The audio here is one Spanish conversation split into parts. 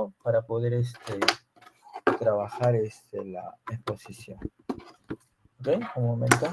momento para poder trabajar la exposición. ¿Ok? Un momento.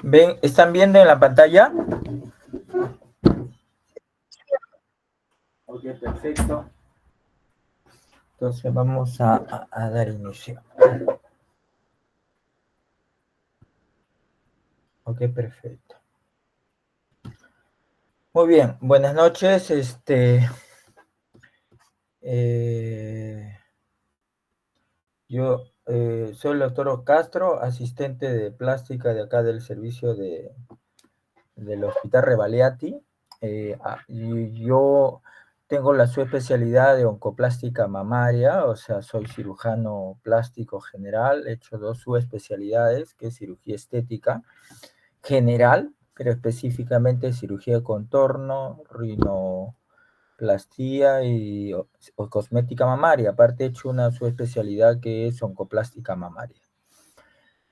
¿Ven? ¿Están viendo en la pantalla? Ok, perfecto. Entonces vamos a dar inicio. Ok, perfecto. Muy bien, buenas noches. Yo soy el doctor Castro, asistente de plástica de acá del servicio del Hospital Revaliati. Y yo tengo la subespecialidad de oncoplástica mamaria, o sea, soy cirujano plástico general, he hecho 2 subespecialidades, que es cirugía estética general, pero específicamente cirugía de contorno, rinoplastia o cosmética mamaria. Aparte he hecho una subespecialidad que es oncoplástica mamaria.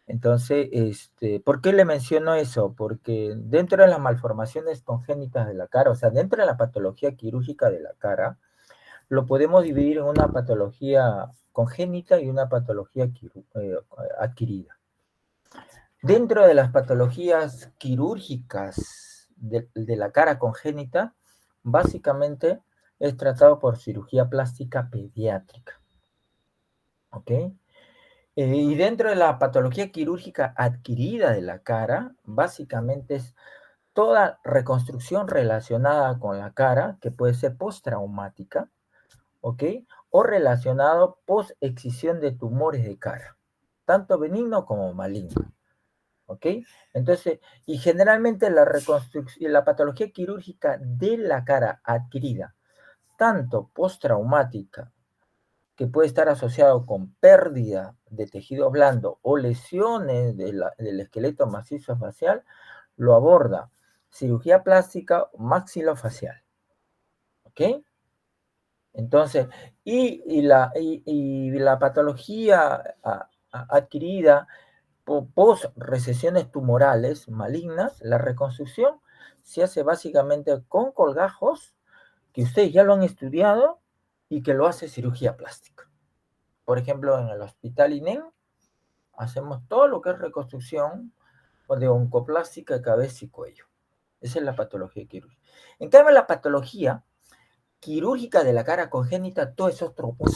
Entonces, ¿por qué le menciono eso? Porque dentro de las malformaciones congénitas de la cara, o sea, dentro de la patología quirúrgica de la cara, lo podemos dividir en una patología congénita y una patología adquirida. Dentro de las patologías quirúrgicas de la cara congénita, básicamente es tratado por cirugía plástica pediátrica. ¿Ok? Y dentro de la patología quirúrgica adquirida de la cara, básicamente es toda reconstrucción relacionada con la cara, que puede ser postraumática, ¿ok? O relacionado post-excisión de tumores de cara, tanto benigno como maligno, ¿ok? Entonces, y generalmente la reconstrucción, la patología quirúrgica de la cara adquirida, tanto postraumática, que puede estar asociado con pérdida de tejido blando o lesiones del esqueleto macizo facial, lo aborda cirugía plástica maxilofacial. ¿Ok? Entonces, y la patología adquirida post recesiones tumorales malignas, la reconstrucción se hace básicamente con colgajos, que ustedes ya lo han estudiado y que lo hace cirugía plástica. Por ejemplo, en el Hospital INEM hacemos todo lo que es reconstrucción de oncoplástica de cabeza y cuello. Esa es la patología quirúrgica. En cambio, la patología quirúrgica de la cara congénita, todo es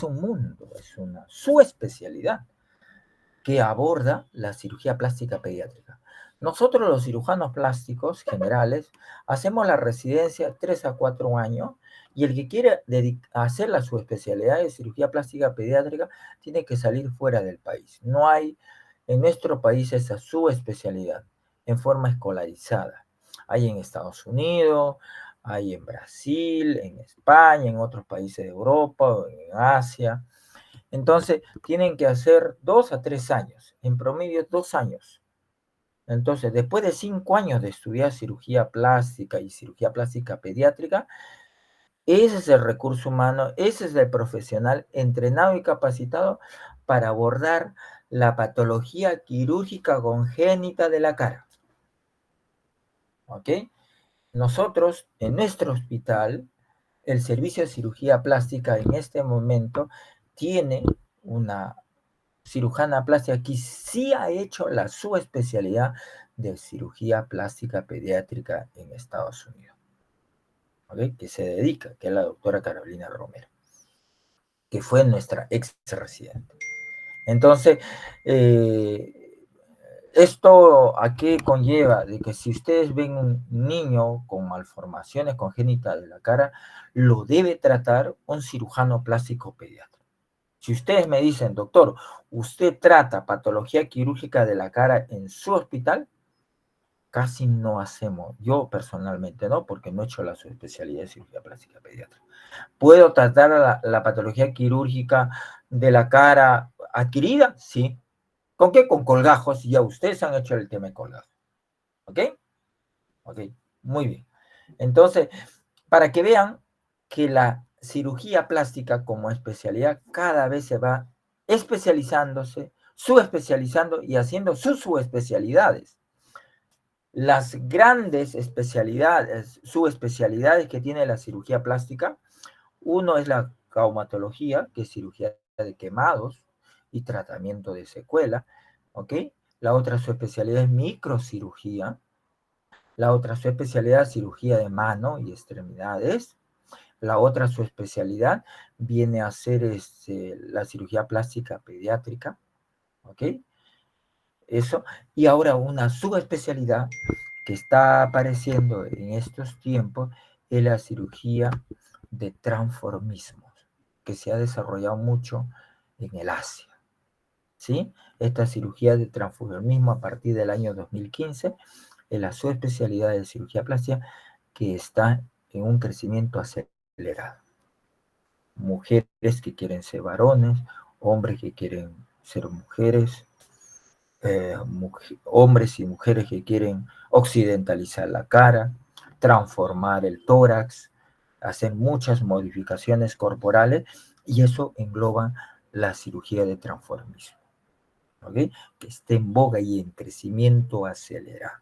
un mundo, es una subespecialidad que aborda la cirugía plástica pediátrica. Nosotros los cirujanos plásticos generales hacemos la residencia 3 a 4 años y el que quiere hacer la subespecialidad de cirugía plástica pediátrica tiene que salir fuera del país. No hay en nuestro país esa subespecialidad en forma escolarizada. Hay en Estados Unidos, hay en Brasil, en España, en otros países de Europa, en Asia. Entonces, tienen que hacer 2 a 3 años, en promedio 2 años. Entonces, después de 5 años de estudiar cirugía plástica y cirugía plástica pediátrica, ese es el recurso humano, ese es el profesional entrenado y capacitado para abordar la patología quirúrgica congénita de la cara. ¿Ok? Nosotros, en nuestro hospital, el servicio de cirugía plástica en este momento tiene una cirujana plástica que sí ha hecho la subespecialidad de cirugía plástica pediátrica en Estados Unidos, ¿okay? Que se dedica, que es la doctora Carolina Romero, que fue nuestra ex residente. Entonces, ¿esto a qué conlleva? De que si ustedes ven un niño con malformaciones congénitas de la cara, lo debe tratar un cirujano plástico pediatra. Si ustedes me dicen, doctor, ¿usted trata patología quirúrgica de la cara en su hospital? Casi no hacemos. Yo personalmente no, porque no he hecho la subespecialidad de cirugía plástica pediatra. ¿Puedo tratar la patología quirúrgica de la cara adquirida? Sí. ¿Con qué? Con colgajos. Ya ustedes han hecho el tema de colgajos. ¿Ok? Ok, muy bien. Entonces, para que vean que la cirugía plástica como especialidad cada vez se va especializándose, subespecializando y haciendo sus subespecialidades. Las grandes especialidades, subespecialidades que tiene la cirugía plástica, uno es la traumatología, que es cirugía de quemados y tratamiento de secuela, ¿ok? La otra subespecialidad es microcirugía. La otra subespecialidad es cirugía de mano y extremidades. La otra subespecialidad viene a ser la cirugía plástica pediátrica, ¿ok? Eso. Y ahora una subespecialidad que está apareciendo en estos tiempos es la cirugía de transformismos, que se ha desarrollado mucho en el Asia, ¿sí? Esta cirugía de transformismo a partir del año 2015 es la subespecialidad de cirugía plástica que está en un crecimiento acelerado. Mujeres que quieren ser varones, hombres que quieren ser mujeres, hombres y mujeres que quieren occidentalizar la cara, transformar el tórax, hacer muchas modificaciones corporales y eso engloba la cirugía de transformismo, ¿ok? Que está en boga y en crecimiento acelerado.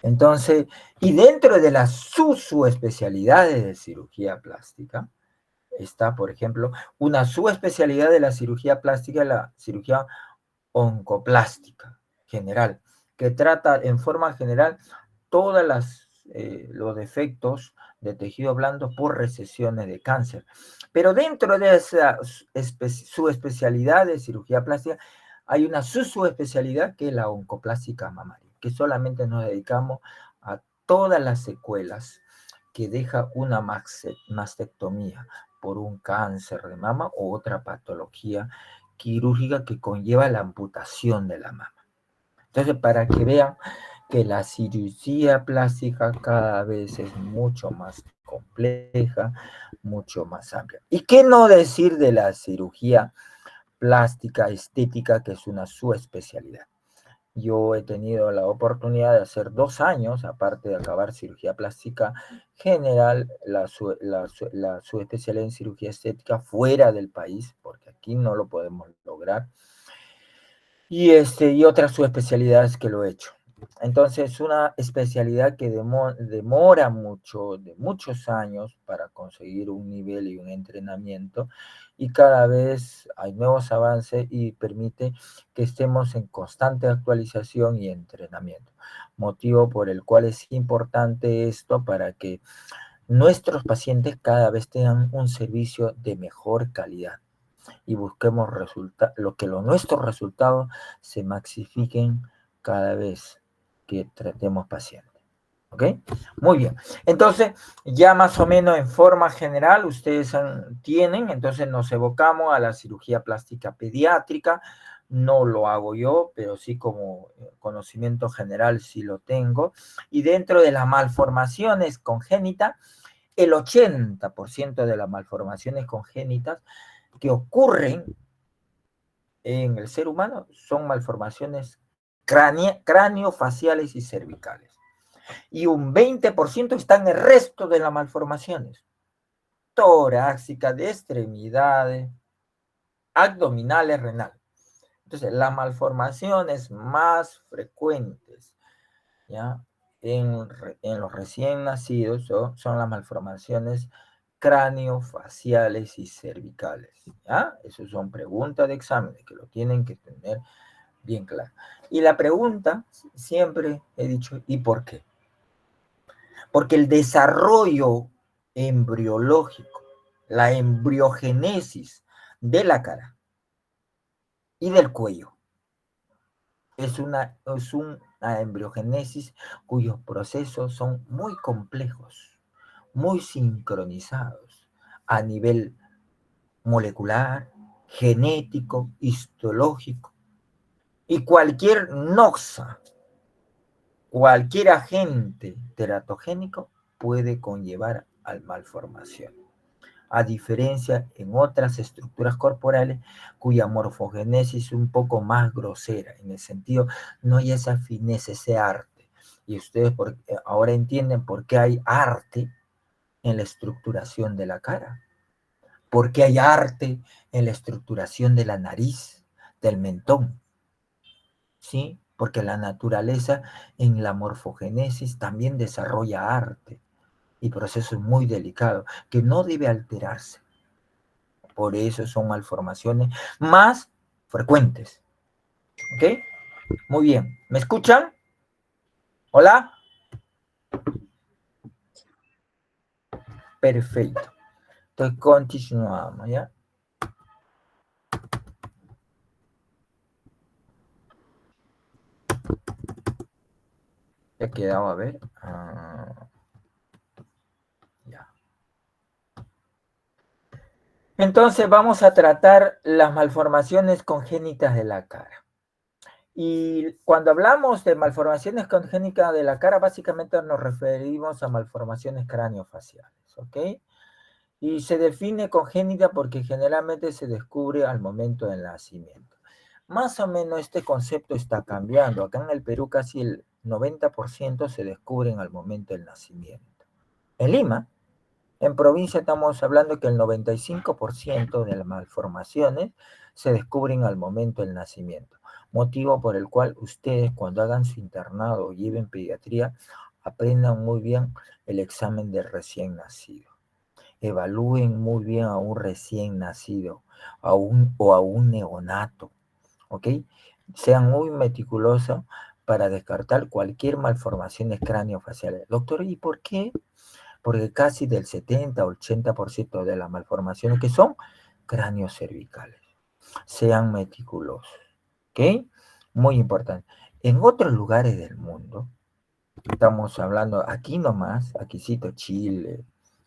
Entonces, y dentro de las subespecialidades de cirugía plástica, está, por ejemplo, una subespecialidad de la cirugía plástica, la cirugía oncoplástica general, que trata en forma general todos los defectos de tejido blando por recesiones de cáncer. Pero dentro de esa subespecialidad de cirugía plástica hay una subespecialidad que es la oncoplástica mamaria, que solamente nos dedicamos a todas las secuelas que deja una mastectomía por un cáncer de mama o otra patología quirúrgica que conlleva la amputación de la mama. Entonces, para que vean que la cirugía plástica cada vez es mucho más compleja, mucho más amplia. ¿Y qué no decir de la cirugía plástica estética, que es una subespecialidad? Yo he tenido la oportunidad de hacer 2 años, aparte de acabar cirugía plástica general, la subespecialidad en cirugía estética fuera del país, porque aquí no lo podemos lograr. y otras subespecialidades que lo he hecho. Entonces, una especialidad que demora mucho, de muchos años para conseguir un nivel y un entrenamiento, y cada vez hay nuevos avances y permite que estemos en constante actualización y entrenamiento. Motivo por el cual es importante esto para que nuestros pacientes cada vez tengan un servicio de mejor calidad y busquemos nuestros resultados se maxifiquen cada vez que tratemos pacientes. ¿Ok? Muy bien. Entonces, ya más o menos en forma general, ustedes tienen, entonces nos evocamos a la cirugía plástica pediátrica. No lo hago yo, pero sí como conocimiento general sí lo tengo. Y dentro de las malformaciones congénitas, el 80% de las malformaciones congénitas que ocurren en el ser humano son malformaciones craneofaciales y cervicales. Y un 20% está en el resto de las malformaciones torácicas, de extremidades, abdominales, renales. Entonces, las malformaciones más frecuentes, ¿ya? En los recién nacidos son las malformaciones craneofaciales y cervicales, ¿ya? Esas son preguntas de examen que lo tienen que tener bien claro. Y la pregunta, siempre he dicho, ¿y por qué? Porque el desarrollo embriológico, la embriogénesis de la cara y del cuello, es una embriogénesis cuyos procesos son muy complejos, muy sincronizados a nivel molecular, genético, histológico. Y cualquier noxa, cualquier agente teratogénico puede conllevar a malformación. A diferencia en otras estructuras corporales cuya morfogénesis es un poco más grosera, en el sentido no hay esa fineza, ese arte. Y ustedes ahora entienden por qué hay arte en la estructuración de la cara, por qué hay arte en la estructuración de la nariz, del mentón, ¿sí? Porque la naturaleza en la morfogénesis también desarrolla arte y procesos muy delicados que no debe alterarse. Por eso son malformaciones más frecuentes. ¿Ok? Muy bien. ¿Me escuchan? ¿Hola? Perfecto. Entonces continuamos, ¿ya? Ya quedaba, a ver. Ya. Entonces vamos a tratar las malformaciones congénitas de la cara. Y cuando hablamos de malformaciones congénitas de la cara, básicamente nos referimos a malformaciones craneofaciales, ¿ok? Y se define congénita porque generalmente se descubre al momento del nacimiento. Más o menos este concepto está cambiando. Acá en el Perú casi el 90% se descubren al momento del nacimiento. En Lima, en provincia estamos hablando que el 95% de las malformaciones se descubren al momento del nacimiento, motivo por el cual ustedes cuando hagan su internado o lleven pediatría, aprendan muy bien el examen del recién nacido. Evalúen muy bien a un recién nacido o a un neonato, ¿ok? Sean muy meticulosos para descartar cualquier malformación craneofacial. Doctor, ¿y por qué? Porque casi del 70-80% de las malformaciones que son cráneos cervicales. Sean meticulosos, ¿ok? Muy importante. En otros lugares del mundo, estamos hablando aquí nomás, aquí cito Chile,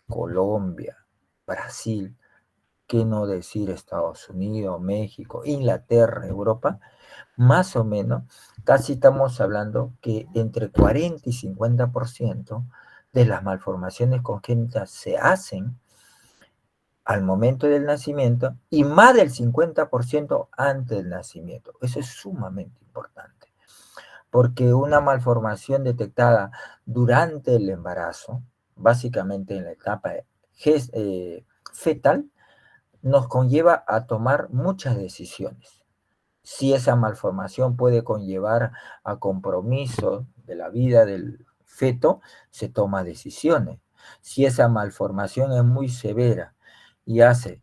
Colombia, Brasil, qué no decir Estados Unidos, México, Inglaterra, Europa, más o menos, casi estamos hablando que entre 40 y 50% de las malformaciones congénitas se hacen al momento del nacimiento y más del 50% antes del nacimiento. Eso es sumamente importante, porque una malformación detectada durante el embarazo, básicamente en la etapa fetal, nos conlleva a tomar muchas decisiones. Si esa malformación puede conllevar a compromiso de la vida del feto, se toma decisiones. Si esa malformación es muy severa y hace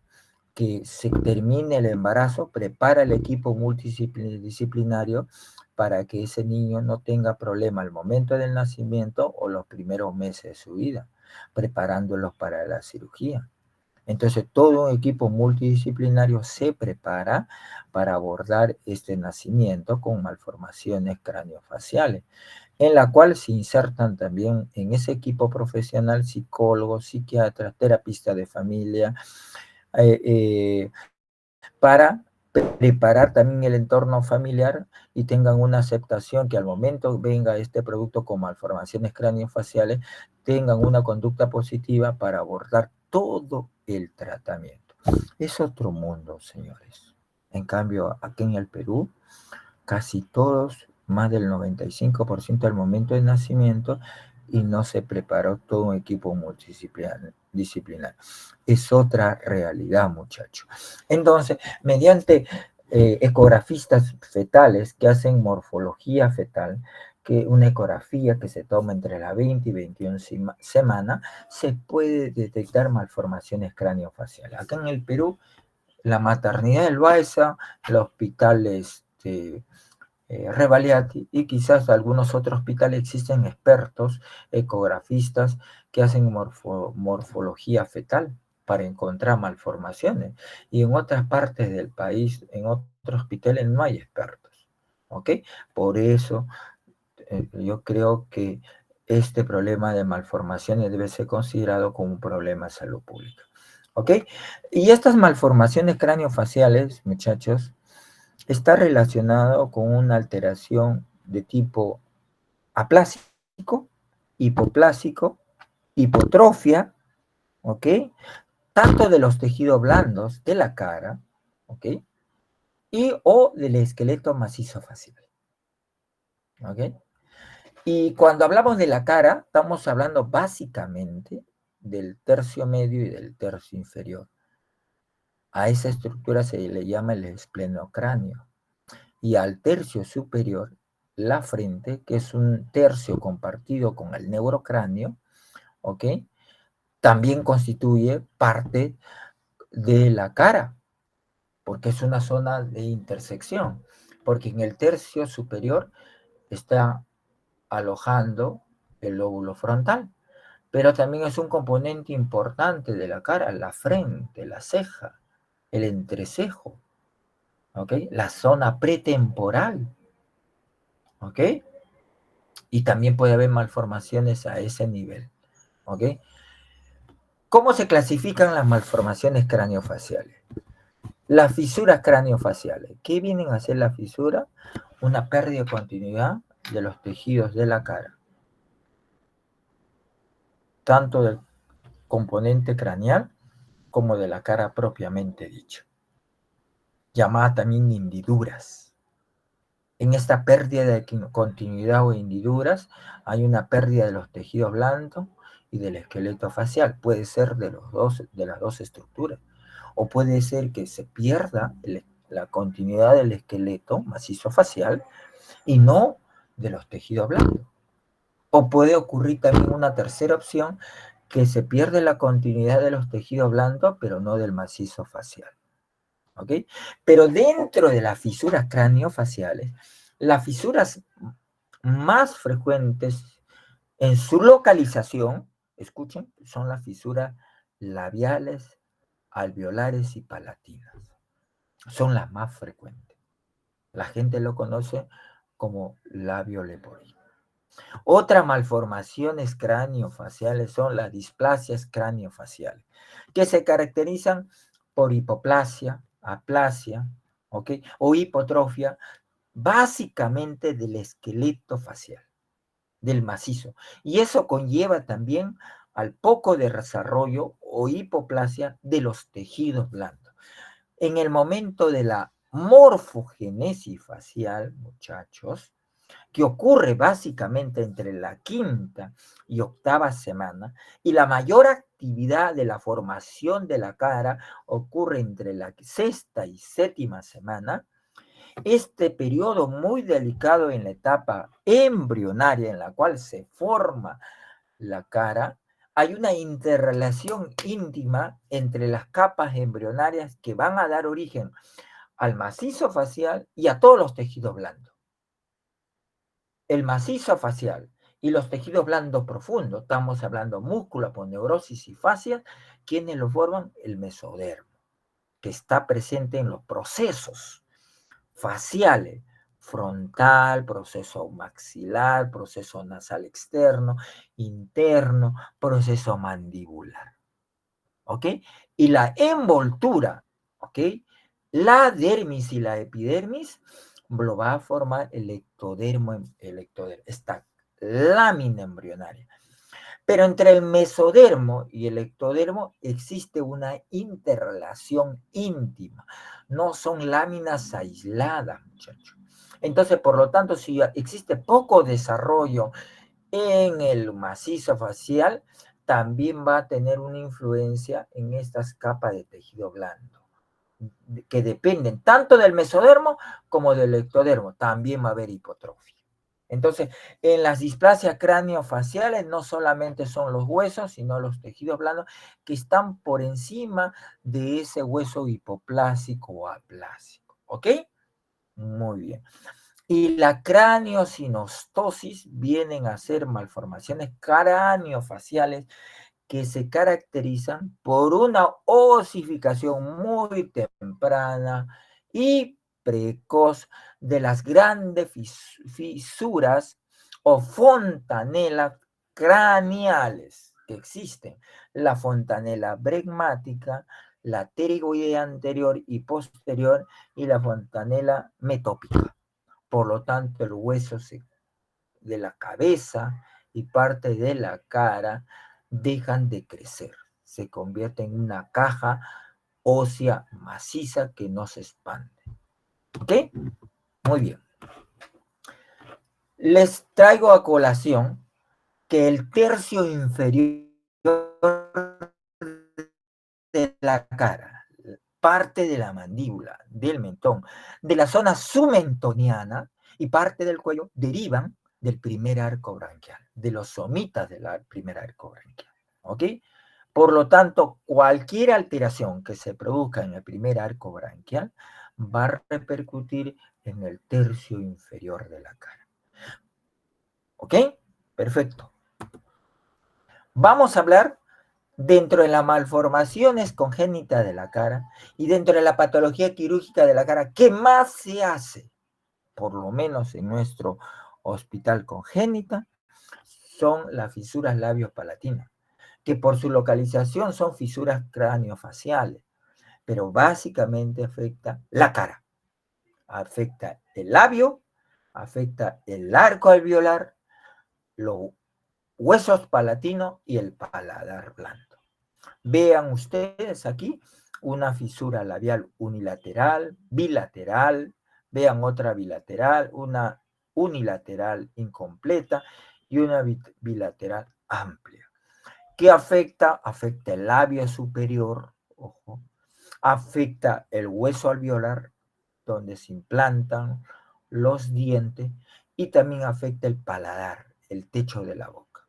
que se termine el embarazo, prepara el equipo multidisciplinario para que ese niño no tenga problema al momento del nacimiento o los primeros meses de su vida, preparándolos para la cirugía. Entonces, todo un equipo multidisciplinario se prepara para abordar este nacimiento con malformaciones craneofaciales, en la cual se insertan también en ese equipo profesional psicólogos, psiquiatras, terapistas de familia, eh, eh, para preparar también el entorno familiar y tengan una aceptación que al momento venga este producto con malformaciones craneofaciales, tengan una conducta positiva para abordar todo el tratamiento. Es otro mundo, señores. En cambio, aquí en el Perú, casi todos, más del 95% al momento del nacimiento, y no se preparó todo un equipo multidisciplinar. Es otra realidad, muchachos. Entonces, mediante ecografistas fetales que hacen morfología fetal, que una ecografía que se toma entre la 20 y 21 semanas, se puede detectar malformaciones craneofaciales. Acá en el Perú, la maternidad del Baiza, el hospital Revaliati y quizás algunos otros hospitales existen expertos, ecografistas que hacen morfología fetal para encontrar malformaciones. Y en otras partes del país, en otros hospitales, no hay expertos. ¿Ok? Por eso yo creo que este problema de malformaciones debe ser considerado como un problema de salud pública. ¿Ok? Y estas malformaciones craneofaciales, muchachos, está relacionado con una alteración de tipo aplásico, hipoplásico, hipotrofia, ¿ok? Tanto de los tejidos blandos de la cara, ¿ok? Y o del esqueleto macizo facial, ¿ok? Y cuando hablamos de la cara, estamos hablando básicamente del tercio medio y del tercio inferior. A esa estructura se le llama el esplenocráneo. Y al tercio superior, la frente, que es un tercio compartido con el neurocráneo, ¿ok? También constituye parte de la cara, porque es una zona de intersección, porque en el tercio superior está alojando el lóbulo frontal, pero también es un componente importante de la cara, la frente, la ceja, el entrecejo, ¿ok? La zona pretemporal, ¿ok? Y también puede haber malformaciones a ese nivel, ¿ok? ¿Cómo se clasifican las malformaciones craneofaciales? Las fisuras craneofaciales. ¿Qué vienen a ser las fisuras? Una pérdida de continuidad de los tejidos de la cara, tanto del componente craneal como de la cara propiamente dicha, llamada también hendiduras. En esta pérdida de continuidad o hendiduras hay una pérdida de los tejidos blandos y del esqueleto facial. Puede ser de las dos estructuras. O puede ser que se pierda la continuidad del esqueleto macizo facial y no de los tejidos blandos. O puede ocurrir también una tercera opción, que se pierde la continuidad de los tejidos blandos, pero no del macizo facial. ¿Ok? Pero dentro de las fisuras craneofaciales, las fisuras más frecuentes en su localización, escuchen, son las fisuras labiales, alveolares y palatinas. Son las más frecuentes. La gente lo conoce como labio leporino. Otras malformaciones craneofaciales son las displasias craneofaciales, que se caracterizan por hipoplasia, aplasia, ¿ok? O hipotrofia, básicamente del esqueleto facial, del macizo. Y eso conlleva también al poco desarrollo o hipoplasia de los tejidos blandos. En el momento de la morfogénesis facial, muchachos, que ocurre básicamente entre la quinta y octava semana, y la mayor actividad de la formación de la cara ocurre entre la sexta y séptima semana, Este periodo muy delicado en la etapa embrionaria en la cual se forma la cara, hay una interrelación íntima entre las capas embrionarias que van a dar origen al macizo facial y a todos los tejidos blandos. El macizo facial y los tejidos blandos profundos, estamos hablando músculo, aponeurosis y fascias, quienes lo forman el mesodermo, que está presente en los procesos faciales, frontal, proceso maxilar, proceso nasal externo, interno, proceso mandibular. ¿Ok? Y la envoltura, ¿ok? La dermis y la epidermis lo va a formar el ectodermo, esta lámina embrionaria. Pero entre el mesodermo y el ectodermo existe una interrelación íntima. No son láminas aisladas, muchachos. Entonces, por lo tanto, si existe poco desarrollo en el macizo facial, también va a tener una influencia en estas capas de tejido blando, que dependen tanto del mesodermo como del ectodermo. También va a haber hipotrofia. Entonces, en las displasias craneofaciales no solamente son los huesos, sino los tejidos blandos que están por encima de ese hueso hipoplásico o aplásico. ¿Ok? Muy bien. Y la craneosinostosis vienen a ser malformaciones craneofaciales que se caracterizan por una osificación muy temprana y precoz de las grandes fisuras o fontanelas craneales que existen. La fontanela bregmática, la pterigoidea anterior y posterior y la fontanela metópica. Por lo tanto, el hueso de la cabeza y parte de la cara dejan de crecer. Se convierte en una caja ósea maciza que no se expande. ¿Ok? Muy bien. Les traigo a colación que el tercio inferior de la cara, parte de la mandíbula, del mentón, de la zona submentoniana y parte del cuello derivan del primer arco branquial, de los somitas del primer arco branquial. ¿Ok? Por lo tanto, cualquier alteración que se produzca en el primer arco branquial va a repercutir en el tercio inferior de la cara. ¿Ok? Perfecto. Vamos a hablar dentro de las malformaciones congénitas de la cara y dentro de la patología quirúrgica de la cara. ¿Qué más se hace? Por lo menos en nuestro hospital congénita, son las fisuras labios-palatinas, que por su localización son fisuras craneofaciales, pero básicamente afecta la cara, afecta el labio, afecta el arco alveolar, los huesos palatinos y el paladar blando. Vean ustedes aquí una fisura labial unilateral, bilateral, vean otra bilateral, una unilateral incompleta y una bilateral amplia. ¿Qué afecta? Afecta el labio superior, ojo, afecta el hueso alveolar, donde se implantan los dientes, y también afecta el paladar, el techo de la boca.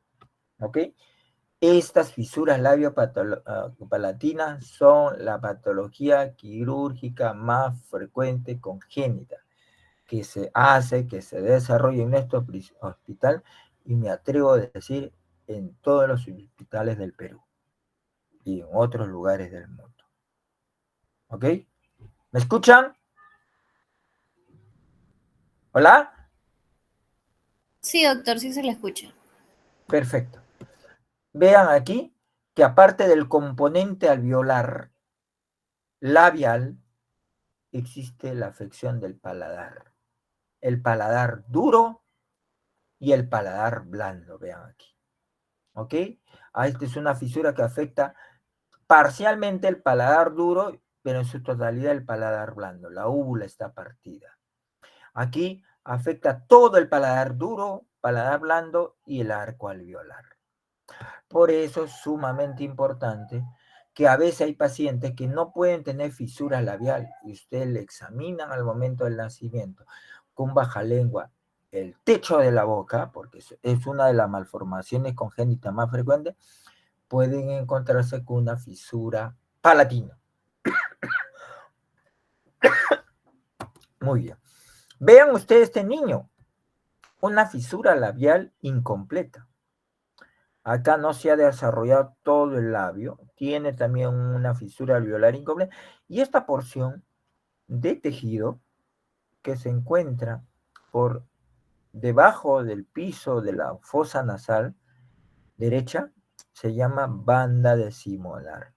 ¿Ok? Estas fisuras labiopalatinas son la patología quirúrgica más frecuente congénita que se hace, que se desarrolla en nuestro hospital y me atrevo a decir en todos los hospitales del Perú y en otros lugares del mundo. ¿Ok? ¿Me escuchan? ¿Hola? Sí, doctor, sí se le escucha. Perfecto. Vean aquí que aparte del componente alveolar labial, existe la afección del paladar. El paladar duro y el paladar blando, vean aquí. ¿Ok? Esta es una fisura que afecta parcialmente el paladar duro, pero en su totalidad el paladar blando. La úvula está partida. Aquí afecta todo el paladar duro, paladar blando y el arco alveolar. Por eso es sumamente importante que a veces hay pacientes que no pueden tener fisura labial y ustedes le examinan al momento del nacimiento con baja lengua el techo de la boca, porque es una de las malformaciones congénitas más frecuentes, pueden encontrarse con una fisura palatina. Muy bien. Vean ustedes este niño, una fisura labial incompleta. Acá no se ha desarrollado todo el labio, tiene también una fisura alveolar incompleta y esta porción de tejido que se encuentra por debajo del piso de la fosa nasal derecha se llama banda decimolar.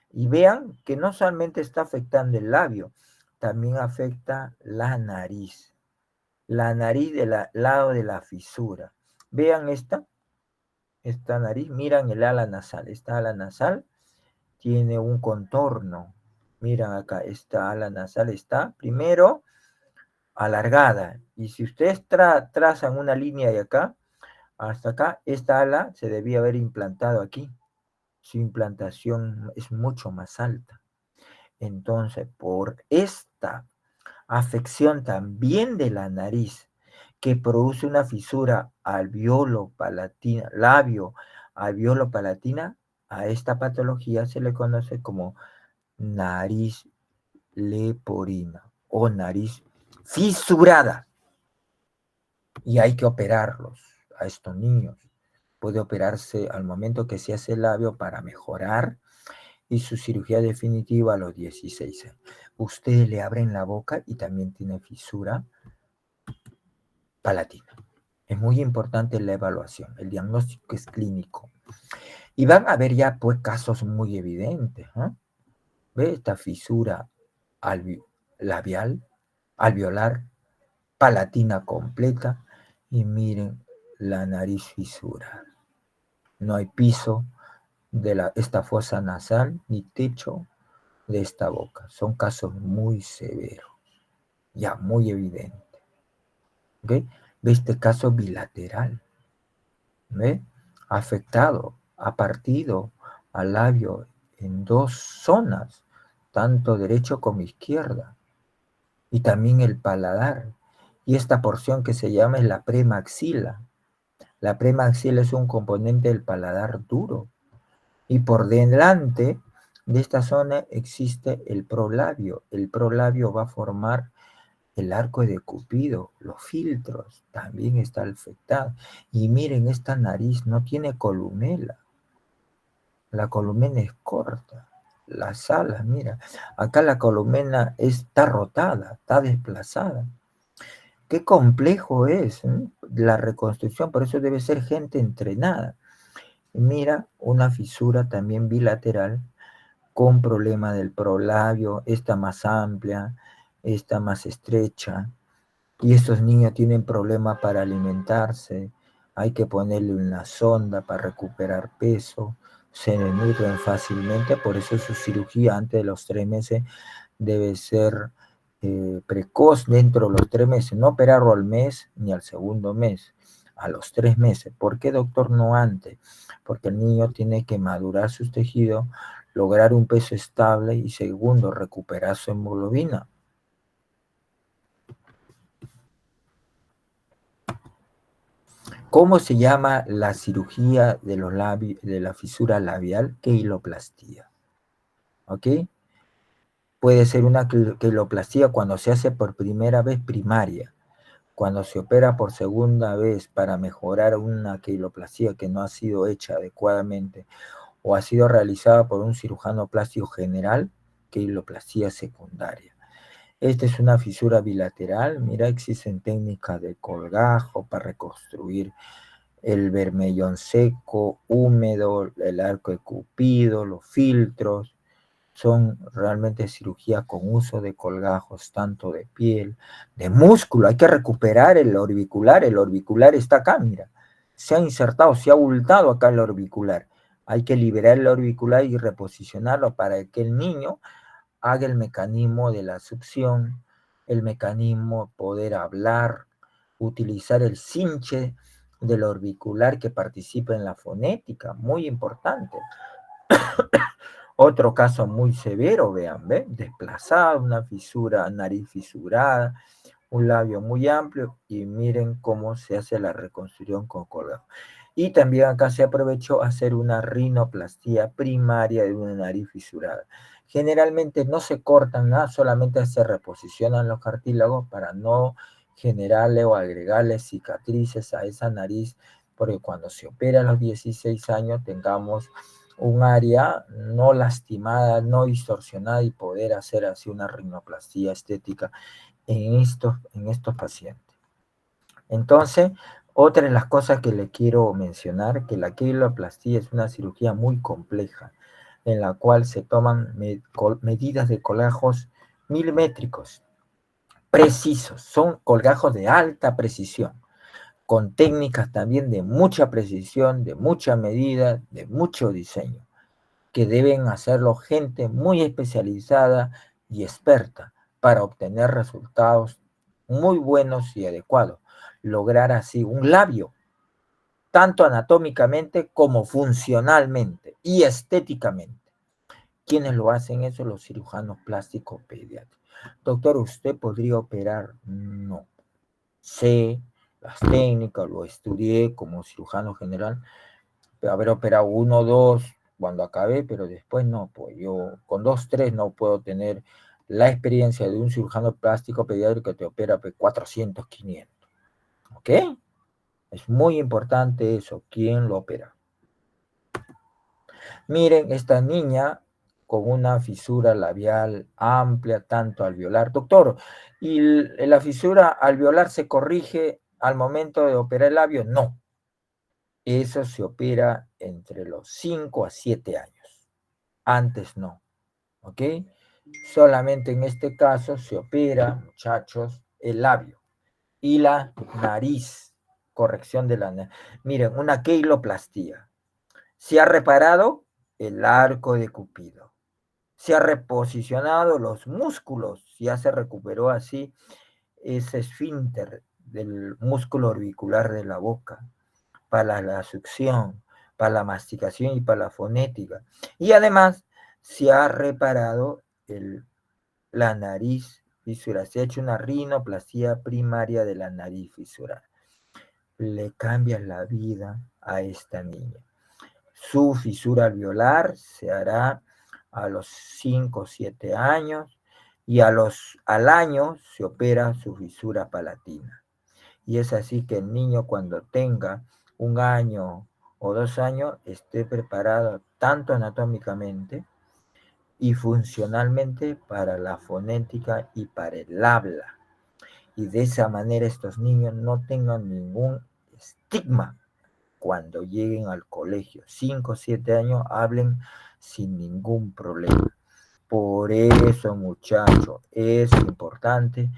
Y vean que no solamente está afectando el labio, también afecta la nariz del lado de la fisura. Vean esta nariz, miran el ala nasal. Esta ala nasal tiene un contorno. Miran acá, esta ala nasal está primero alargada. Y si ustedes trazan una línea de acá hasta acá, esta ala se debía haber implantado aquí. Su implantación es mucho más alta. Entonces, por esta afección también de la nariz que produce una fisura alveolo-palatina, labio alveolo-palatina, a esta patología se le conoce como nariz leporina o nariz fisurada. Y hay que operarlos a estos niños. Puede operarse al momento que se hace el labio para mejorar y su cirugía definitiva a los 16 años. Ustedes le abren la boca y también tiene fisura palatina. Es muy importante la evaluación. El diagnóstico es clínico. Y van a ver ya pues casos muy evidentes. ¿Eh? ¿Ve esta fisura labial, alveolar, palatina completa? Y miren la nariz fisura. No hay piso de esta fosa nasal ni techo de esta boca. Son casos muy severos, ya muy evidentes. ¿Okay? Ve este caso bilateral. ¿Ve? Afectado, ha partido al labio en dos zonas, tanto derecho como izquierda, y también el paladar. Y esta porción que se llama es la premaxila. La premaxila es un componente del paladar duro. Y por delante de esta zona existe el prolabio. El prolabio va a formar el arco de Cupido, los filtros, también está afectado. Y miren, esta nariz no tiene columela. La columena es corta. Las alas, mira, acá la columena está rotada, está desplazada. Qué complejo es, ¿eh? La reconstrucción, por eso debe ser gente entrenada. Mira, una fisura también bilateral con problema del prolabio, esta más amplia, esta más estrecha. Y estos niños tienen problemas para alimentarse, hay que ponerle una sonda para recuperar peso, se desnutren fácilmente, por eso su cirugía antes de los 3 meses debe ser precoz dentro de los 3 meses, no operarlo al mes ni al segundo mes, a los 3 meses. ¿Por qué, doctor, no antes? Porque el niño tiene que madurar sus tejidos, lograr un peso estable y segundo, recuperar su hemoglobina. ¿Cómo se llama la cirugía de los labios, de la fisura labial? Queiloplastía. ¿Ok? Puede ser una queiloplastía cuando se hace por primera vez primaria. Cuando se opera por segunda vez para mejorar una queiloplastía que no ha sido hecha adecuadamente o ha sido realizada por un cirujano plástico general, queiloplastía secundaria. Esta es una fisura bilateral. Mira, existen técnicas de colgajo para reconstruir el vermellón seco, húmedo, el arco de Cupido, los filtros. Son realmente cirugías con uso de colgajos, tanto de piel, de músculo. Hay que recuperar el orbicular. El orbicular está acá, mira. Se ha insertado, se ha abultado acá el orbicular. Hay que liberar el orbicular y reposicionarlo para que el niño haga el mecanismo de la succión, el mecanismo de poder hablar, utilizar el cinche del orbicular que participa en la fonética, muy importante. Otro caso muy severo, vean, ¿ven? Desplazada, una fisura, nariz fisurada, un labio muy amplio y miren cómo se hace la reconstrucción con colgado. Y también acá se aprovechó hacer una rinoplastía primaria de una nariz fisurada. Generalmente no se cortan nada, solamente se reposicionan los cartílagos para no generarle o agregarle cicatrices a esa nariz, porque cuando se opera a los 16 años tengamos un área no lastimada, no distorsionada y poder hacer así una rinoplastía estética en estos pacientes. Entonces, otra de las cosas que le quiero mencionar, que la queloplastía es una cirugía muy compleja, en la cual se toman medidas de colgajos milimétricos, precisos, son colgajos de alta precisión, con técnicas también de mucha precisión, de mucha medida, de mucho diseño, que deben hacerlo gente muy especializada y experta para obtener resultados muy buenos y adecuados. Lograr así un labio, tanto anatómicamente como funcionalmente y estéticamente. ¿Quiénes lo hacen eso? Los cirujanos plásticos pediátricos. Doctor, ¿usted podría operar? No. Sé las técnicas, lo estudié como cirujano general, haber operado uno o dos cuando acabé, pero después no, pues yo con dos, tres no puedo tener la experiencia de un cirujano plástico pediátrico que te opera pues, 400, 500. ¿Ok? Es muy importante eso, quién lo opera. Miren, esta niña con una fisura labial amplia, tanto alveolar. Doctor, ¿y la fisura alveolar se corrige al momento de operar el labio? No. Eso se opera entre los 5 a 7 años. Antes no. ¿Ok? Solamente en este caso se opera, muchachos, el labio y la nariz. Corrección de la nariz. Miren, una queiloplastía. Se ha reparado el arco de Cupido. Se ha reposicionado los músculos. Ya se recuperó así ese esfínter del músculo orbicular de la boca para la succión, para la masticación y para la fonética. Y además se ha reparado la nariz fisurada. Se ha hecho una rinoplastía primaria de la nariz fisurada. Le cambia la vida a esta niña. Su fisura alveolar se hará a los 5 o 7 años y al año se opera su fisura palatina. Y es así que el niño cuando tenga 1 año o 2 años esté preparado tanto anatómicamente y funcionalmente para la fonética y para el habla. Y de esa manera estos niños no tengan ningún estigma cuando lleguen al colegio. 5 o 7 años hablen sin ningún problema. Por eso, muchachos, es importante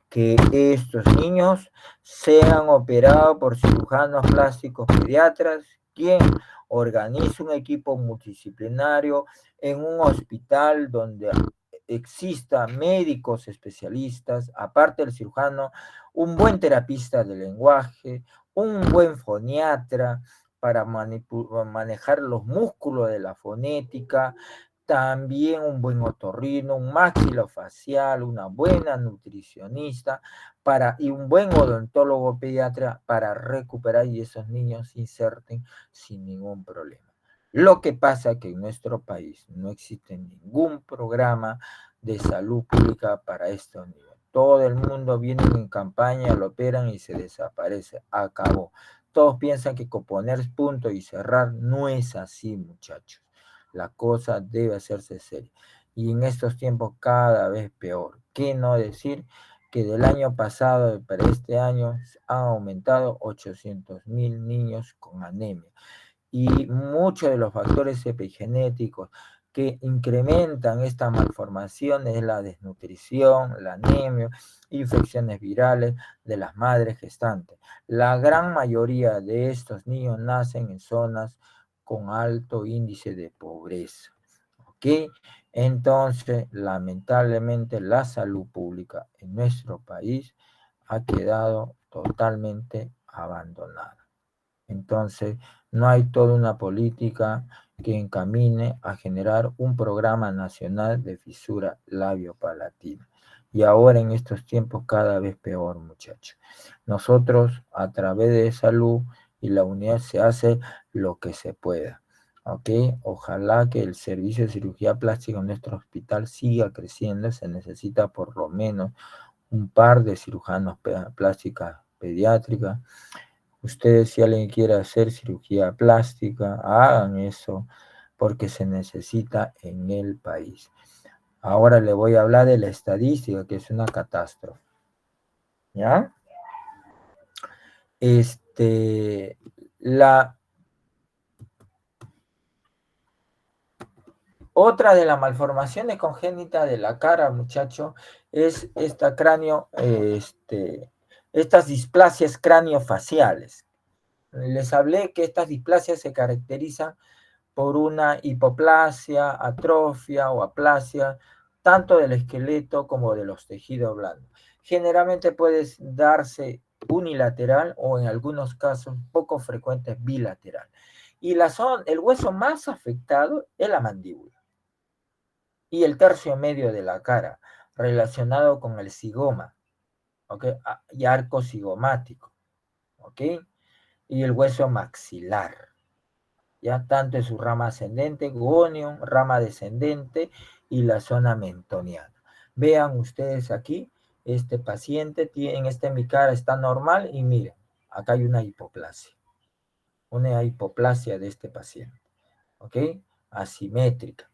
que estos niños sean operados por cirujanos plásticos pediatras, quien organice un equipo multidisciplinario en un hospital donde exista médicos especialistas, aparte del cirujano, un buen terapista de lenguaje, un buen foniatra para manejar los músculos de la fonética, también un buen otorrino, un maxilofacial, una buena nutricionista y un buen odontólogo pediatra para recuperar y esos niños se inserten sin ningún problema. Lo que pasa es que en nuestro país no existe ningún programa de salud pública para estos niños. Todo el mundo viene en campaña, lo operan y se desaparece. Acabó. Todos piensan que con poner punto y cerrar no es así, muchachos. La cosa debe hacerse seria. Y en estos tiempos cada vez peor. ¿Qué no decir? Que del año pasado para este año han aumentado 800.000 niños con anemia. Y muchos de los factores epigenéticos que incrementan esta malformación es la desnutrición, la anemia, infecciones virales de las madres gestantes. La gran mayoría de estos niños nacen en zonas con alto índice de pobreza. ¿Ok? Entonces, lamentablemente, la salud pública en nuestro país ha quedado totalmente abandonada. Entonces, no hay toda una política que encamine a generar un programa nacional de fisura labiopalatina. Y ahora en estos tiempos cada vez peor, muchachos. Nosotros a través de salud y la unidad se hace lo que se pueda. ¿Ok? Ojalá que el servicio de cirugía plástica en nuestro hospital siga creciendo. Se necesita por lo menos un par de cirujanos plásticas pediátricas. Ustedes, si alguien quiere hacer cirugía plástica, hagan eso porque se necesita en el país. Ahora le voy a hablar de la estadística, que es una catástrofe. ¿Ya? La otra de las malformaciones congénitas de la cara, muchacho, es esta estas displasias craniofaciales. Les hablé que estas displasias se caracterizan por una hipoplasia, atrofia o aplasia, tanto del esqueleto como de los tejidos blandos. Generalmente puede darse unilateral o en algunos casos poco frecuentes bilateral. Y el hueso más afectado es la mandíbula y el tercio medio de la cara, relacionado con el zigoma, ¿ok? Y arco zigomático, ¿ok? Y el hueso maxilar, ya tanto en su rama ascendente, gonion, rama descendente y la zona mentoniana. Vean ustedes aquí, este paciente tiene, en mi cara está normal y miren, acá hay una hipoplasia de este paciente, ¿ok? Asimétrica.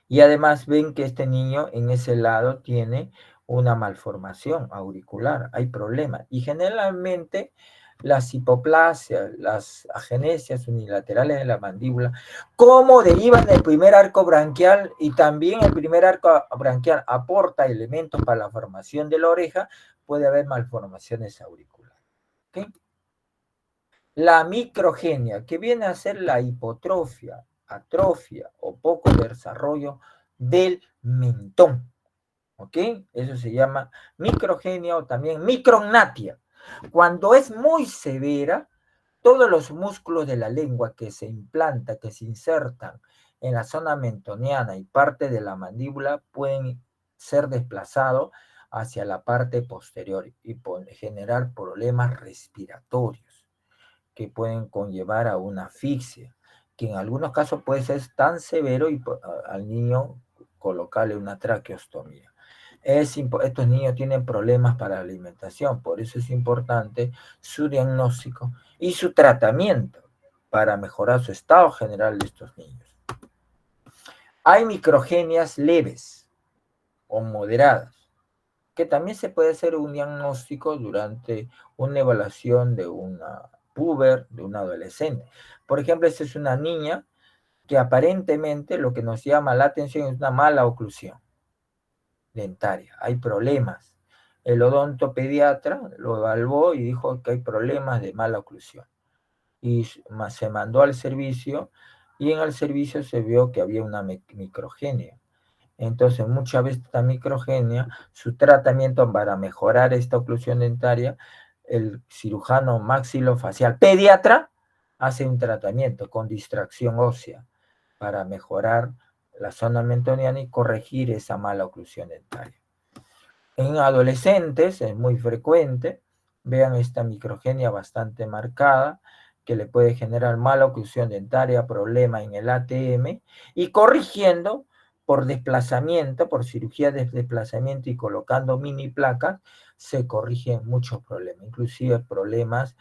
Y además ven que este niño en ese lado tiene una malformación auricular, hay problemas. Y generalmente las hipoplasias, las agenesias unilaterales de la mandíbula, como derivan del primer arco branquial y también el primer arco branquial aporta elementos para la formación de la oreja, puede haber malformaciones auriculares. ¿Okay? La microgenia, que viene a ser la hipotrofia, atrofia o poco desarrollo del mentón. ¿Ok? Eso se llama microgenia o también micrognatia. Cuando es muy severa, todos los músculos de la lengua que se implantan, que se insertan en la zona mentoniana y parte de la mandíbula pueden ser desplazados hacia la parte posterior y generar problemas respiratorios que pueden conllevar a una asfixia, que en algunos casos puede ser tan severo y al niño colocarle una traqueostomía. Estos niños tienen problemas para la alimentación, por eso es importante su diagnóstico y su tratamiento para mejorar su estado general de estos niños. Hay microgenias leves o moderadas, que también se puede hacer un diagnóstico durante una evaluación de una puber, de un adolescente. Por ejemplo, esta es una niña que aparentemente lo que nos llama la atención es una mala oclusión dentaria. Hay problemas. El odontopediatra lo evaluó y dijo que hay problemas de mala oclusión. Y se mandó al servicio y en el servicio se vio que había una microgenia. Entonces, muchas veces esta microgenia, su tratamiento para mejorar esta oclusión dentaria, el cirujano maxilofacial pediatra hace un tratamiento con distracción ósea para mejorar la zona mentoniana y corregir esa mala oclusión dentaria. En adolescentes es muy frecuente, vean esta microgenia bastante marcada, que le puede generar mala oclusión dentaria, problema en el ATM, y corrigiendo por desplazamiento, por cirugía de desplazamiento y colocando mini placas, se corrigen muchos problemas, inclusive problemas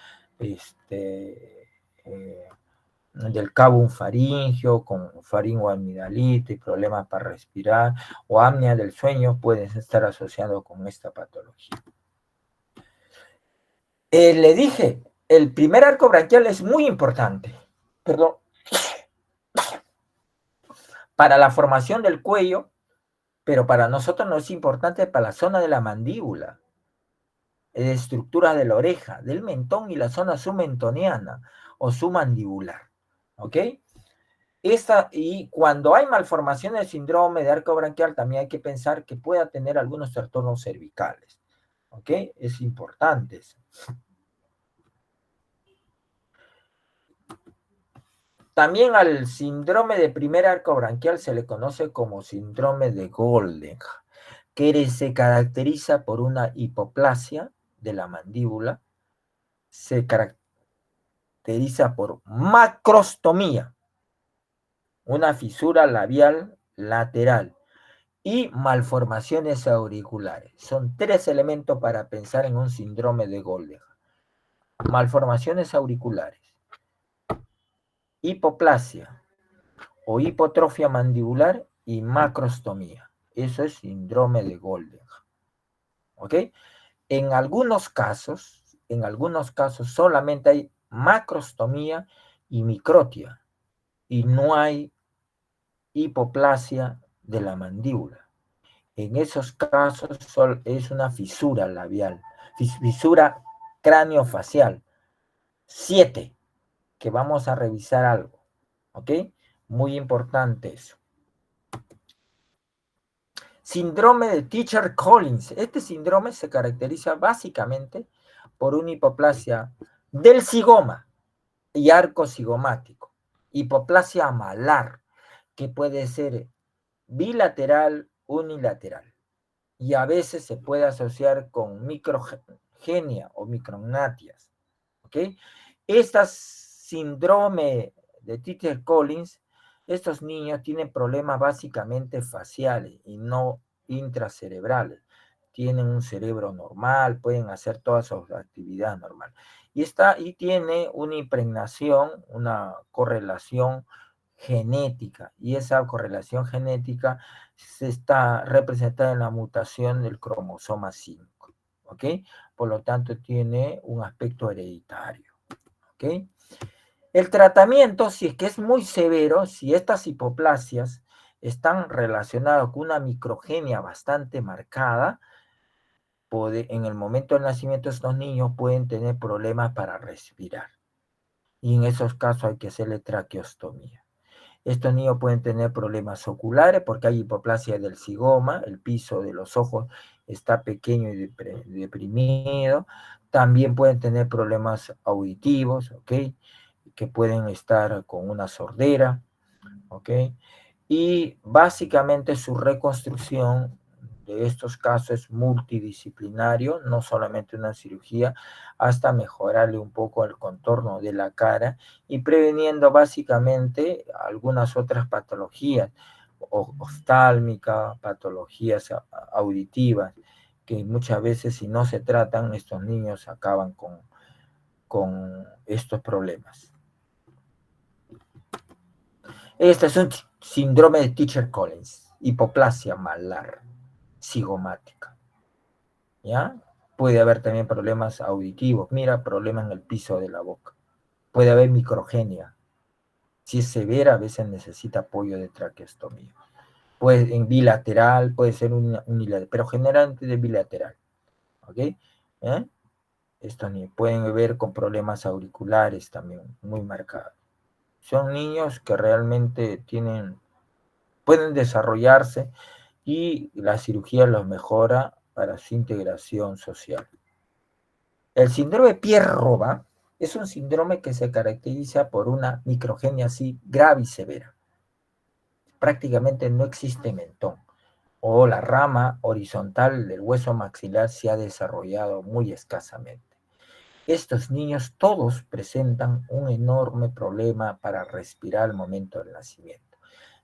del cabo faringio, con faringoamidalito y problemas para respirar, o apnea del sueño pueden estar asociados con esta patología. Le dije, el primer arco branquial es muy importante, perdón, para la formación del cuello, pero para nosotros no es importante para la zona de la mandíbula, de estructura de la oreja, del mentón y la zona submentoniana o submandibular, ¿ok? Y cuando hay malformación del síndrome de arco branquial, también hay que pensar que pueda tener algunos trastornos cervicales. ¿Ok? Es importante eso. También al síndrome de primer arco branquial se le conoce como síndrome de Golden, que se caracteriza por una hipoplasia de la mandíbula, se caracteriza por macrostomía, una fisura labial lateral y malformaciones auriculares. Son 3 elementos para pensar en un síndrome de Golden. Malformaciones auriculares, hipoplasia o hipotrofia mandibular y macrostomía. Eso es síndrome de Golden. ¿Ok? En algunos casos solamente hay macrostomía y microtia y no hay hipoplasia de la mandíbula. En esos casos es una fisura labial, fisura craneofacial. 7, que vamos a revisar algo, ¿ok? Muy importante eso. Síndrome de Treacher-Collins. Este síndrome se caracteriza básicamente por una hipoplasia del cigoma y arco cigomático. Hipoplasia malar, que puede ser bilateral, unilateral. Y a veces se puede asociar con microgenia o micrognatias. ¿Ok? Este síndrome de Treacher-Collins, estos niños tienen problemas básicamente faciales y no intracerebrales. Tienen un cerebro normal, pueden hacer todas sus actividades normales. Y tiene una impregnación, una correlación genética, y esa correlación genética se está representada en la mutación del cromosoma 5, ¿ok? Por lo tanto, tiene un aspecto hereditario, ¿ok? El tratamiento, si es que es muy severo, si estas hipoplasias están relacionadas con una microgenia bastante marcada, en el momento del nacimiento estos niños pueden tener problemas para respirar. Y en esos casos hay que hacerle traqueostomía. Estos niños pueden tener problemas oculares porque hay hipoplasia del cigoma, el piso de los ojos está pequeño y deprimido. También pueden tener problemas auditivos, ¿ok? Que pueden estar con una sordera, ¿ok? Y básicamente su reconstrucción de estos casos es multidisciplinario, no solamente una cirugía, hasta mejorarle un poco el contorno de la cara y preveniendo básicamente algunas otras patologías, oftálmica, patologías auditivas, que muchas veces si no se tratan, estos niños acaban con estos problemas. Este es un síndrome de Treacher-Collins, hipoplasia malar, cigomática, ¿ya? Puede haber también problemas auditivos, mira, problemas en el piso de la boca. Puede haber microgenia. Si es severa, a veces necesita apoyo de traqueostomía. Puede en bilateral, puede ser unilateral, pero generalmente de bilateral, ¿ok? Estos niños pueden ver con problemas auriculares también muy marcados. Son niños que realmente pueden desarrollarse y la cirugía los mejora para su integración social. El síndrome de Pierre-Robin es un síndrome que se caracteriza por una microgenia así grave y severa. Prácticamente no existe mentón o la rama horizontal del hueso maxilar se ha desarrollado muy escasamente. Estos niños todos presentan un enorme problema para respirar al momento del nacimiento,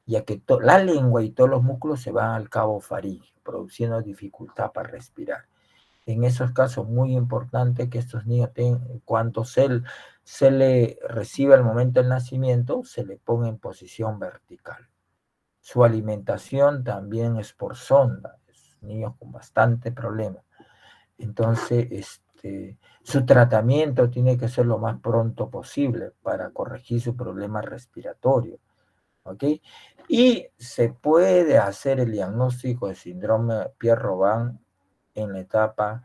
ya que la lengua y todos los músculos se van al cabo faríngeo, produciendo dificultad para respirar. En esos casos, muy importante que estos niños cuando se le recibe al momento del nacimiento, se le ponga en posición vertical. Su alimentación también es por sonda, niños con bastante problema. Entonces, su tratamiento tiene que ser lo más pronto posible para corregir su problema respiratorio, ¿ok? Y se puede hacer el diagnóstico de síndrome Pierre-Robin en la etapa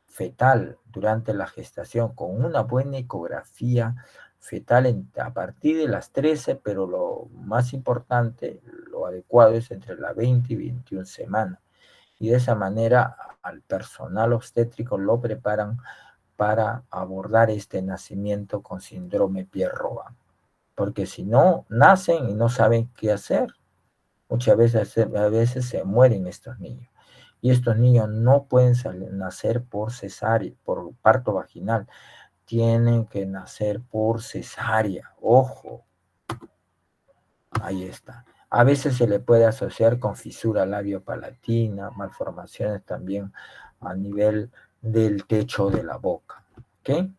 fetal durante la gestación con una buena ecografía fetal a partir de las 13, pero lo más importante, lo adecuado es entre las 20 y 21 semanas. Y de esa manera al personal obstétrico lo preparan para abordar este nacimiento con síndrome Pierre-Robin. porque si no, nacen y no saben qué hacer. Muchas veces, a veces se mueren estos niños. Y estos niños no pueden nacer por cesárea, por parto vaginal. Tienen que nacer por cesárea. Ojo. Ahí está. A veces se le puede asociar con fisura labiopalatina, malformaciones también a nivel del techo de la boca. ¿Ok?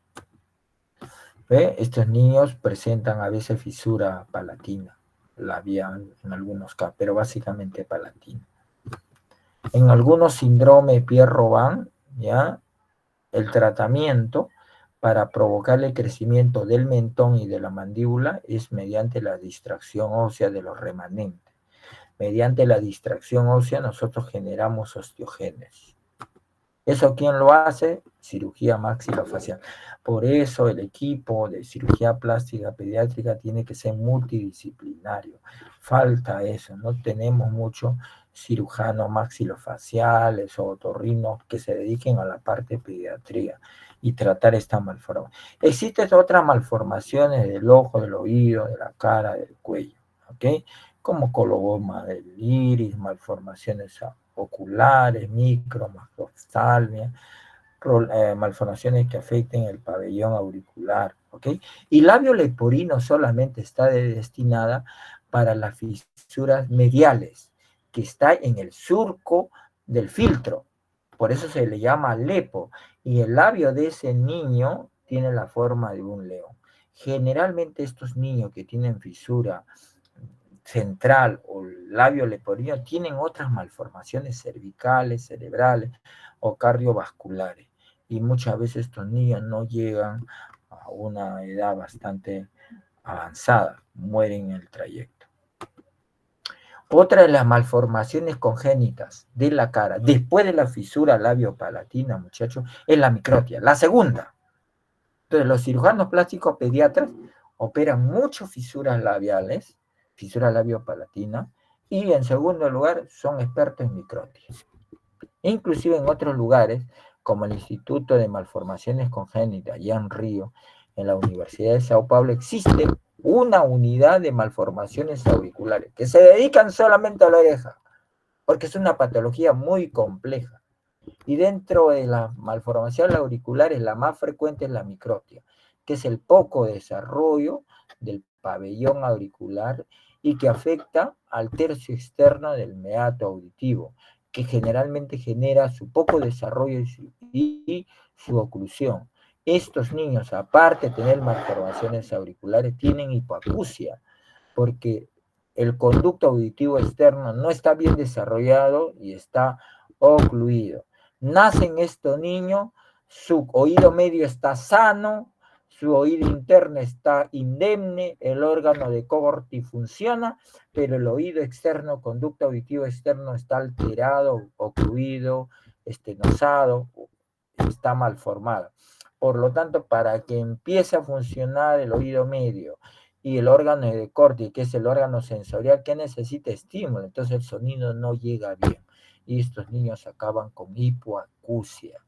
¿Ve? Estos niños presentan a veces fisura palatina, labial en algunos casos, pero básicamente palatina. En algunos síndrome Pierre-Robin, ¿ya? El tratamiento para provocar el crecimiento del mentón y de la mandíbula es mediante la distracción ósea de los remanentes. Mediante la distracción ósea nosotros generamos osteogénesis. ¿Eso quién lo hace? Cirugía maxilofacial. Por eso el equipo de cirugía plástica pediátrica tiene que ser multidisciplinario. Falta eso, no tenemos muchos cirujanos maxilofaciales o otorrinos que se dediquen a la parte de pediatría y tratar esta malformación. Existen otras malformaciones del ojo, del oído, de la cara, del cuello, ¿ok? Como coloboma del iris, malformaciones oculares, macroftalmia, malformaciones que afecten el pabellón auricular, ¿ok? Y labio leporino solamente está destinada para las fisuras mediales, que está en el surco del filtro, por eso se le llama lepo, y el labio de ese niño tiene la forma de un león. Generalmente estos niños que tienen fisura central o labio leporino tienen otras malformaciones cervicales, cerebrales o cardiovasculares. Y muchas veces estos niños no llegan a una edad bastante avanzada, mueren en el trayecto. Otra de las malformaciones congénitas de la cara, después de la fisura labiopalatina, muchachos, es la microtia, la segunda. Entonces, los cirujanos plásticos pediatras operan muchas fisuras labiales, fisura labiopalatina, y en segundo lugar son expertos en microtias. Inclusive en otros lugares, como el Instituto de Malformaciones Congénitas, allá en Río, en la Universidad de Sao Paulo, existe una unidad de malformaciones auriculares que se dedican solamente a la oreja, porque es una patología muy compleja. Y dentro de las malformaciones auriculares, la más frecuente es la microtia, que es el poco desarrollo del pabellón auricular y que afecta al tercio externo del meato auditivo, que generalmente genera su poco desarrollo y su oclusión. Estos niños, aparte de tener malformaciones auriculares, tienen hipoacusia, porque el conducto auditivo externo no está bien desarrollado y está ocluido. Nacen estos niños, su oído medio está sano, su oído interno está indemne, el órgano de Corti funciona, pero el oído externo, conducto auditivo externo está alterado, ocluido, estenosado, está mal formado. Por lo tanto, para que empiece a funcionar el oído medio y el órgano de Corti, que es el órgano sensorial, que necesita estímulo, entonces el sonido no llega bien y estos niños acaban con hipoacusia.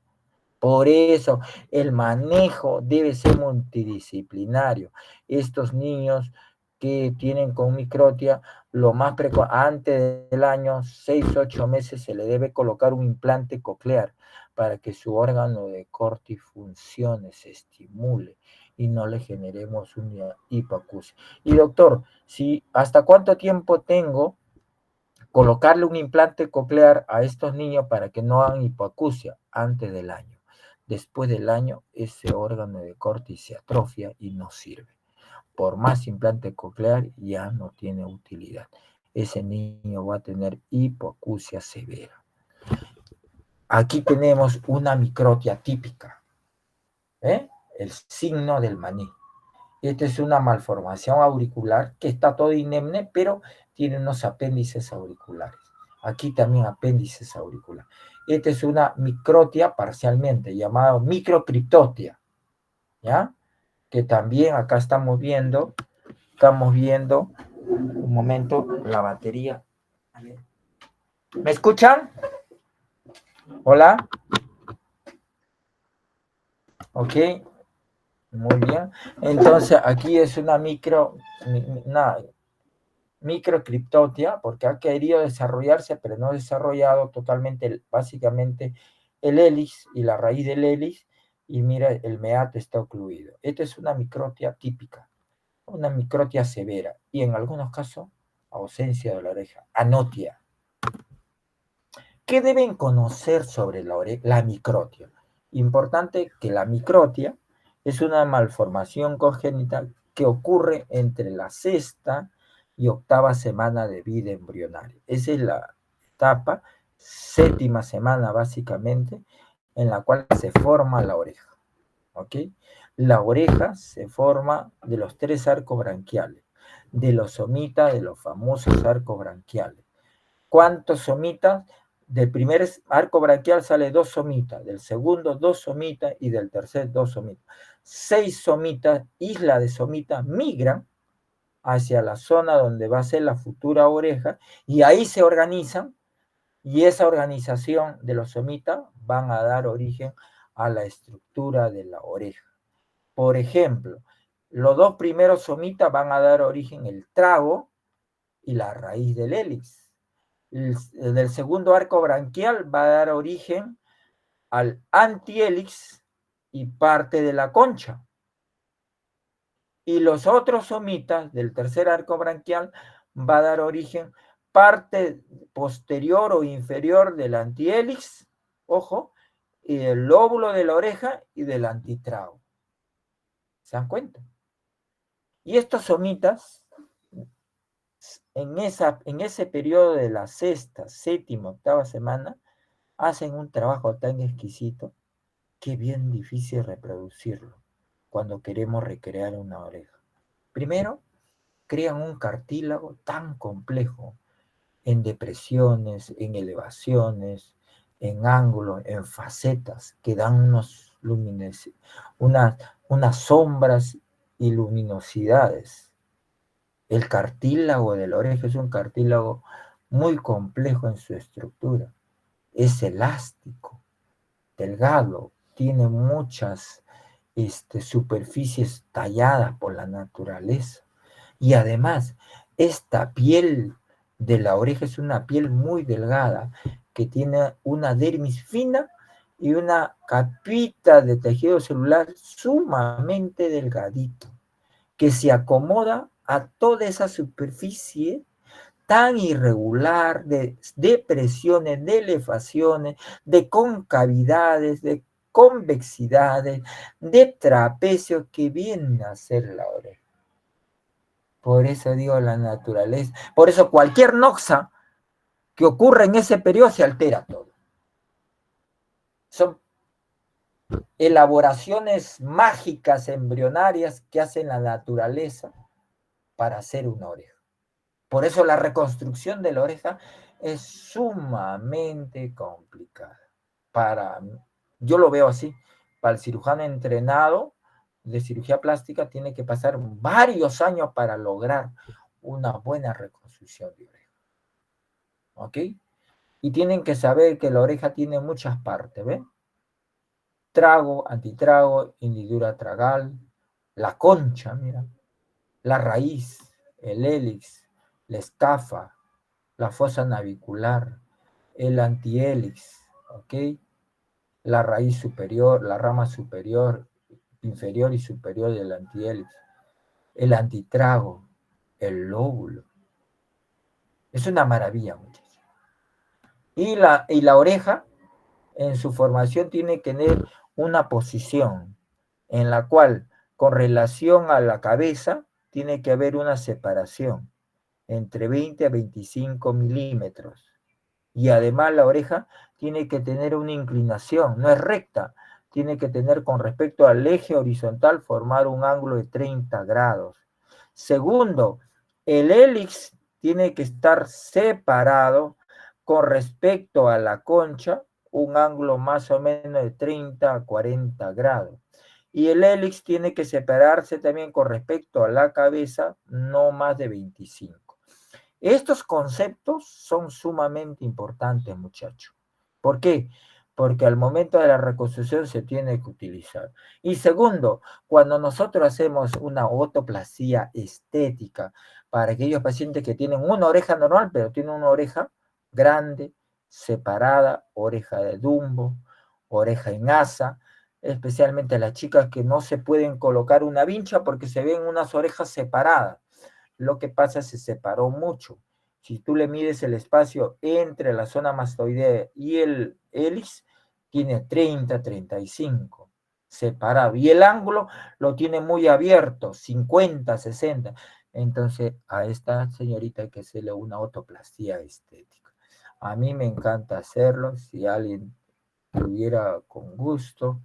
Por eso el manejo debe ser multidisciplinario. Estos niños que tienen con microtia, lo más precoz, antes del año, 6-8 meses, se le debe colocar un implante coclear para que su órgano de Corti funcione, se estimule y no le generemos una hipoacusia. Y doctor, si ¿hasta cuánto tiempo tengo colocarle un implante coclear a estos niños para que no hagan hipoacusia? Antes del año? Después del año, ese órgano de Corti se atrofia y no sirve. Por más implante coclear, ya no tiene utilidad. Ese niño va a tener hipoacusia severa. Aquí tenemos una microtia típica, el signo del maní. Esta es una malformación auricular que está todo indemne, pero tiene unos apéndices auriculares. Aquí también apéndices auriculares. Esta es una microtia parcialmente, llamada microcriptotia, ¿ya? Que también acá estamos viendo, un momento, la batería. ¿Me escuchan? ¿Hola? Ok. Muy bien. Entonces, aquí es una microcriptotia, porque ha querido desarrollarse, pero no ha desarrollado totalmente, básicamente, el hélice y la raíz del hélice, y mira, el meato está ocluido. Esta es una microtia típica, una microtia severa, y en algunos casos, ausencia de la oreja, anotia. ¿Qué deben conocer sobre la microtia? Importante que la microtia es una malformación congénita que ocurre entre la sexta y octava semana de vida embrionaria. Esa es la etapa, séptima semana básicamente, en la cual se forma la oreja. ¿Ok? La oreja se forma de los tres arcos branquiales, de los somitas, de los famosos arcos branquiales. ¿Cuántos somitas? Del primer arco branquial sale dos somitas, del segundo dos somitas y del tercer dos somitas. 6 somitas, isla de somitas, migran hacia la zona donde va a ser la futura oreja y ahí se organizan y esa organización de los somitas van a dar origen a la estructura de la oreja. Por ejemplo, los dos primeros somitas van a dar origen el trago y la raíz del hélice. Del segundo arco branquial va a dar origen al antihelix y parte de la concha. Y los otros somitas del tercer arco branquial va a dar origen parte posterior o inferior del antihelix, ojo, y del lóbulo de la oreja y del antitrago. ¿Se dan cuenta? Y estos somitas, en ese periodo de la sexta, séptima, octava semana, hacen un trabajo tan exquisito que es bien difícil reproducirlo cuando queremos recrear una oreja. Primero, crean un cartílago tan complejo en depresiones, en elevaciones, en ángulos, en facetas, que dan unas sombras y luminosidades. El cartílago de la oreja es un cartílago muy complejo en su estructura. Es elástico, delgado, tiene muchas superficies talladas por la naturaleza. Y además, esta piel de la oreja es una piel muy delgada, que tiene una dermis fina y una capita de tejido celular sumamente delgadito, que se acomoda a toda esa superficie tan irregular de depresiones, de elevaciones, de concavidades, de convexidades, de trapecios que vienen a ser la oreja. Por eso digo la naturaleza. Por eso cualquier noxa que ocurra en ese periodo se altera todo. Son elaboraciones mágicas embrionarias que hace la naturaleza para hacer una oreja. Por eso la reconstrucción de la oreja es sumamente complicada. Yo lo veo así, para el cirujano entrenado de cirugía plástica tiene que pasar varios años para lograr una buena reconstrucción de oreja. ¿Ok? Y tienen que saber que la oreja tiene muchas partes, ¿ven? Trago, antitrago, hendidura tragal, la concha, mira, la raíz, el hélix, la escafa, la fosa navicular, el antihélix, ¿ok? La raíz superior, la rama superior, inferior y superior del antihélix, el antitrago, el lóbulo. Es una maravilla, muchachos. Y la oreja, en su formación, tiene que tener una posición en la cual, con relación a la cabeza, tiene que haber una separación entre 20 a 25 milímetros. Y además la oreja tiene que tener una inclinación, no es recta, tiene que tener con respecto al eje horizontal formar un ángulo de 30 grados. Segundo, el hélix tiene que estar separado con respecto a la concha, un ángulo más o menos de 30 a 40 grados. Y el hélix tiene que separarse también con respecto a la cabeza, no más de 25. Estos conceptos son sumamente importantes, muchachos. ¿Por qué? porque al momento de la reconstrucción se tiene que utilizar. Y segundo, cuando nosotros hacemos una otoplasía estética para aquellos pacientes que tienen una oreja normal, pero tienen una oreja grande, separada, oreja de Dumbo, oreja en asa, especialmente las chicas que no se pueden colocar una vincha porque se ven unas orejas separadas. Lo que pasa es que se separó mucho. Si tú le mides el espacio entre la zona mastoidea y el hélice, tiene 30, 35 separado. Y el ángulo lo tiene muy abierto, 50, 60. Entonces, a esta señorita hay que hacerle una autoplastía estética. A mí me encanta hacerlo. Si alguien tuviera con gusto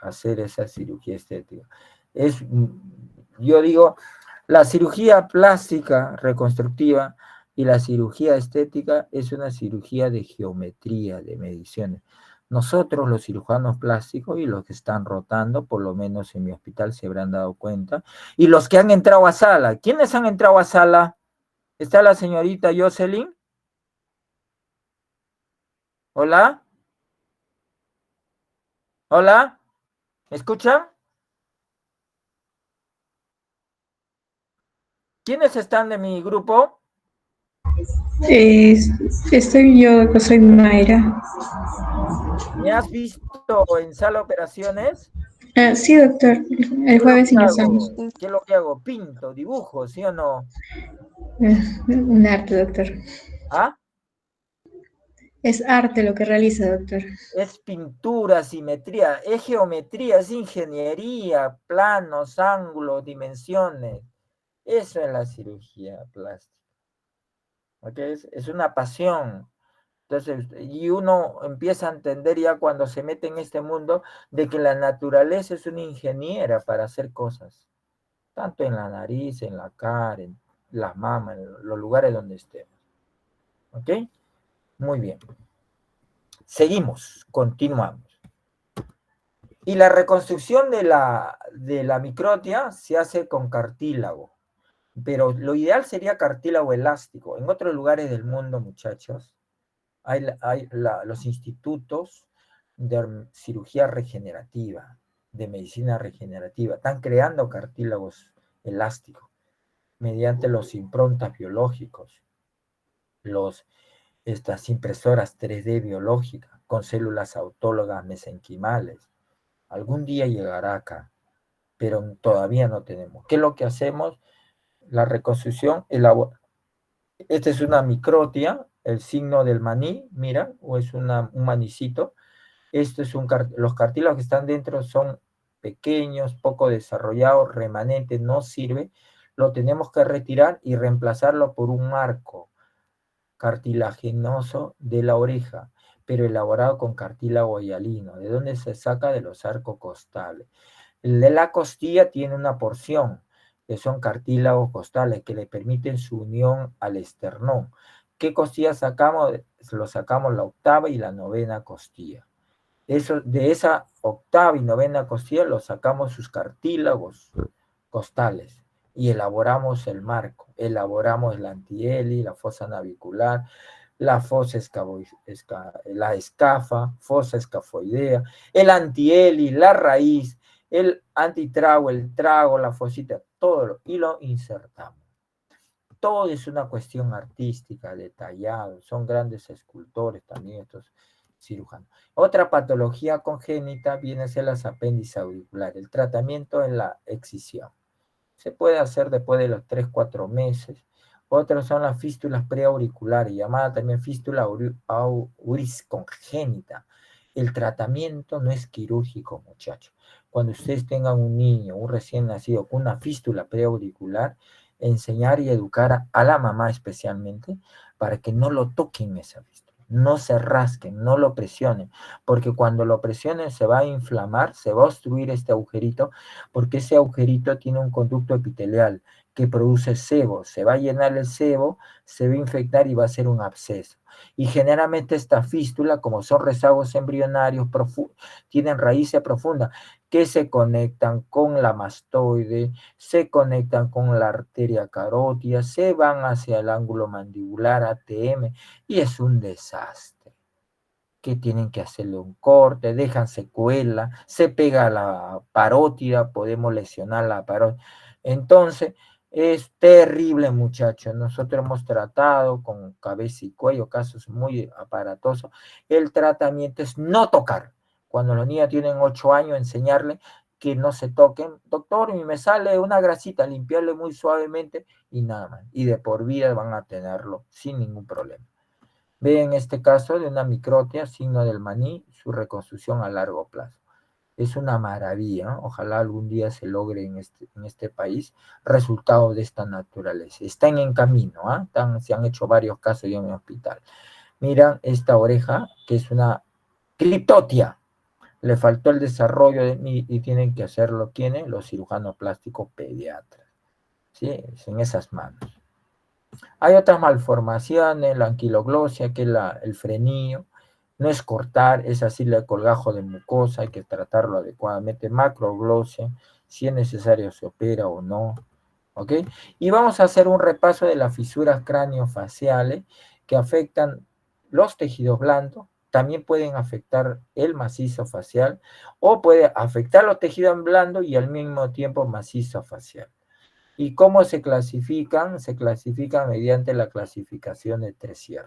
hacer esa cirugía estética. Yo digo, la cirugía plástica reconstructiva y la cirugía estética es una cirugía de geometría, de mediciones. Nosotros, los cirujanos plásticos y los que están rotando, por lo menos en mi hospital se habrán dado cuenta, y los que han entrado a sala. ¿Quiénes han entrado a sala? ¿Está la señorita Jocelyn? ¿Hola? ¿Hola? ¿Me escuchan? ¿Quiénes están de mi grupo? Estoy yo, que soy Mayra. ¿Me has visto en sala de operaciones? Sí, doctor. El ¿Qué es lo jueves que ingresamos. hago? ¿Qué es lo que hago? Pinto, dibujo, ¿sí o no? Un arte, doctor. ¿Ah? Es arte lo que realiza, doctor. Es pintura, simetría, es geometría, es ingeniería, planos, ángulos, dimensiones. Eso es la cirugía plástica. ¿Ok? Es una pasión. Entonces, y uno empieza a entender ya cuando se mete en este mundo de que la naturaleza es una ingeniera para hacer cosas, tanto en la nariz, en la cara, en las mamas, en los lugares donde estemos. ¿Ok? Muy bien. Seguimos, continuamos. Y la reconstrucción de la microtia se hace con cartílago, pero lo ideal sería cartílago elástico. En otros lugares del mundo, muchachos, hay los institutos de cirugía regenerativa, de medicina regenerativa, están creando cartílagos elásticos mediante los improntas biológicos, estas impresoras 3D biológicas con células autólogas mesenquimales. Algún día llegará acá, pero todavía no tenemos. ¿Qué es lo que hacemos? La reconstrucción, esta es una microtia, el signo del maní, mira, o es un manicito. Esto es los cartílagos que están dentro son pequeños, poco desarrollados, remanente, no sirve. Lo tenemos que retirar y reemplazarlo por un marco cartilaginoso de la oreja, pero elaborado con cartílago hialino. ¿De dónde se saca? De los arcos costales. El de la costilla tiene una porción, que son cartílagos costales, que le permiten su unión al esternón. ¿Qué costilla sacamos? Lo sacamos la octava y la novena costilla. De esa octava y novena costilla lo sacamos sus cartílagos costales y elaboramos el marco, elaboramos la antieli, la fosa navicular, la fosa la escafa, fosa escafoidea, el antieli, la raíz, el antitrago, el trago, la fosita, todo, y lo insertamos. Todo es una cuestión artística, detallado, son grandes escultores también estos cirujanos. Otra patología congénita viene a ser las apéndices auriculares, el tratamiento en la excisión. Se puede hacer después de los 3, 4 meses. Otras son las fístulas preauriculares, llamada también fístula auris congénita. El tratamiento no es quirúrgico, muchachos. Cuando ustedes tengan un niño, un recién nacido con una fístula preauricular, enseñar y educar a la mamá especialmente para que no lo toquen esa fístula, no se rasquen, no lo presionen, porque cuando lo presionen se va a inflamar, se va a obstruir este agujerito, porque ese agujerito tiene un conducto epitelial que produce sebo, se va a llenar el sebo, se va a infectar y va a ser un absceso. Y generalmente esta fístula, como son rezagos embrionarios, tienen raíces profundas que se conectan con la mastoide, se conectan con la arteria carótida, se van hacia el ángulo mandibular ATM y es un desastre. que tienen que hacerle un corte, dejan secuela, se pega la parótida, podemos lesionar la parótida. Entonces, es terrible, muchachos. Nosotros hemos tratado con cabeza y cuello casos muy aparatosos. El tratamiento es no tocar. Cuando los niños tienen 8 años, enseñarles que no se toquen. Doctor, me sale una grasita, limpiarle muy suavemente y nada más. Y de por vida van a tenerlo sin ningún problema. Ve en este caso de una microtia, signo del maní, su reconstrucción a largo plazo. Es una maravilla, ¿no? Ojalá algún día se logre en este país resultados de esta naturaleza. Están en camino, ¿eh? Se han hecho varios casos ya en mi hospital. Miran esta oreja, que es una criptotia. Le faltó el desarrollo y tienen que hacerlo, ¿quiénes? Los cirujanos plásticos pediatras. ¿Sí? Es en esas manos. Hay otras malformaciones, la anquiloglosia, que es el frenillo. No es cortar, es así el colgajo de mucosa, hay que tratarlo adecuadamente. Macroglosia, si es necesario se opera o no. ¿Ok? Y vamos a hacer un repaso de las fisuras craneofaciales que afectan los tejidos blandos, también pueden afectar el macizo facial o puede afectar los tejidos blandos y al mismo tiempo macizo facial. ¿Y cómo se clasifican? Se clasifican mediante la clasificación de Tressier.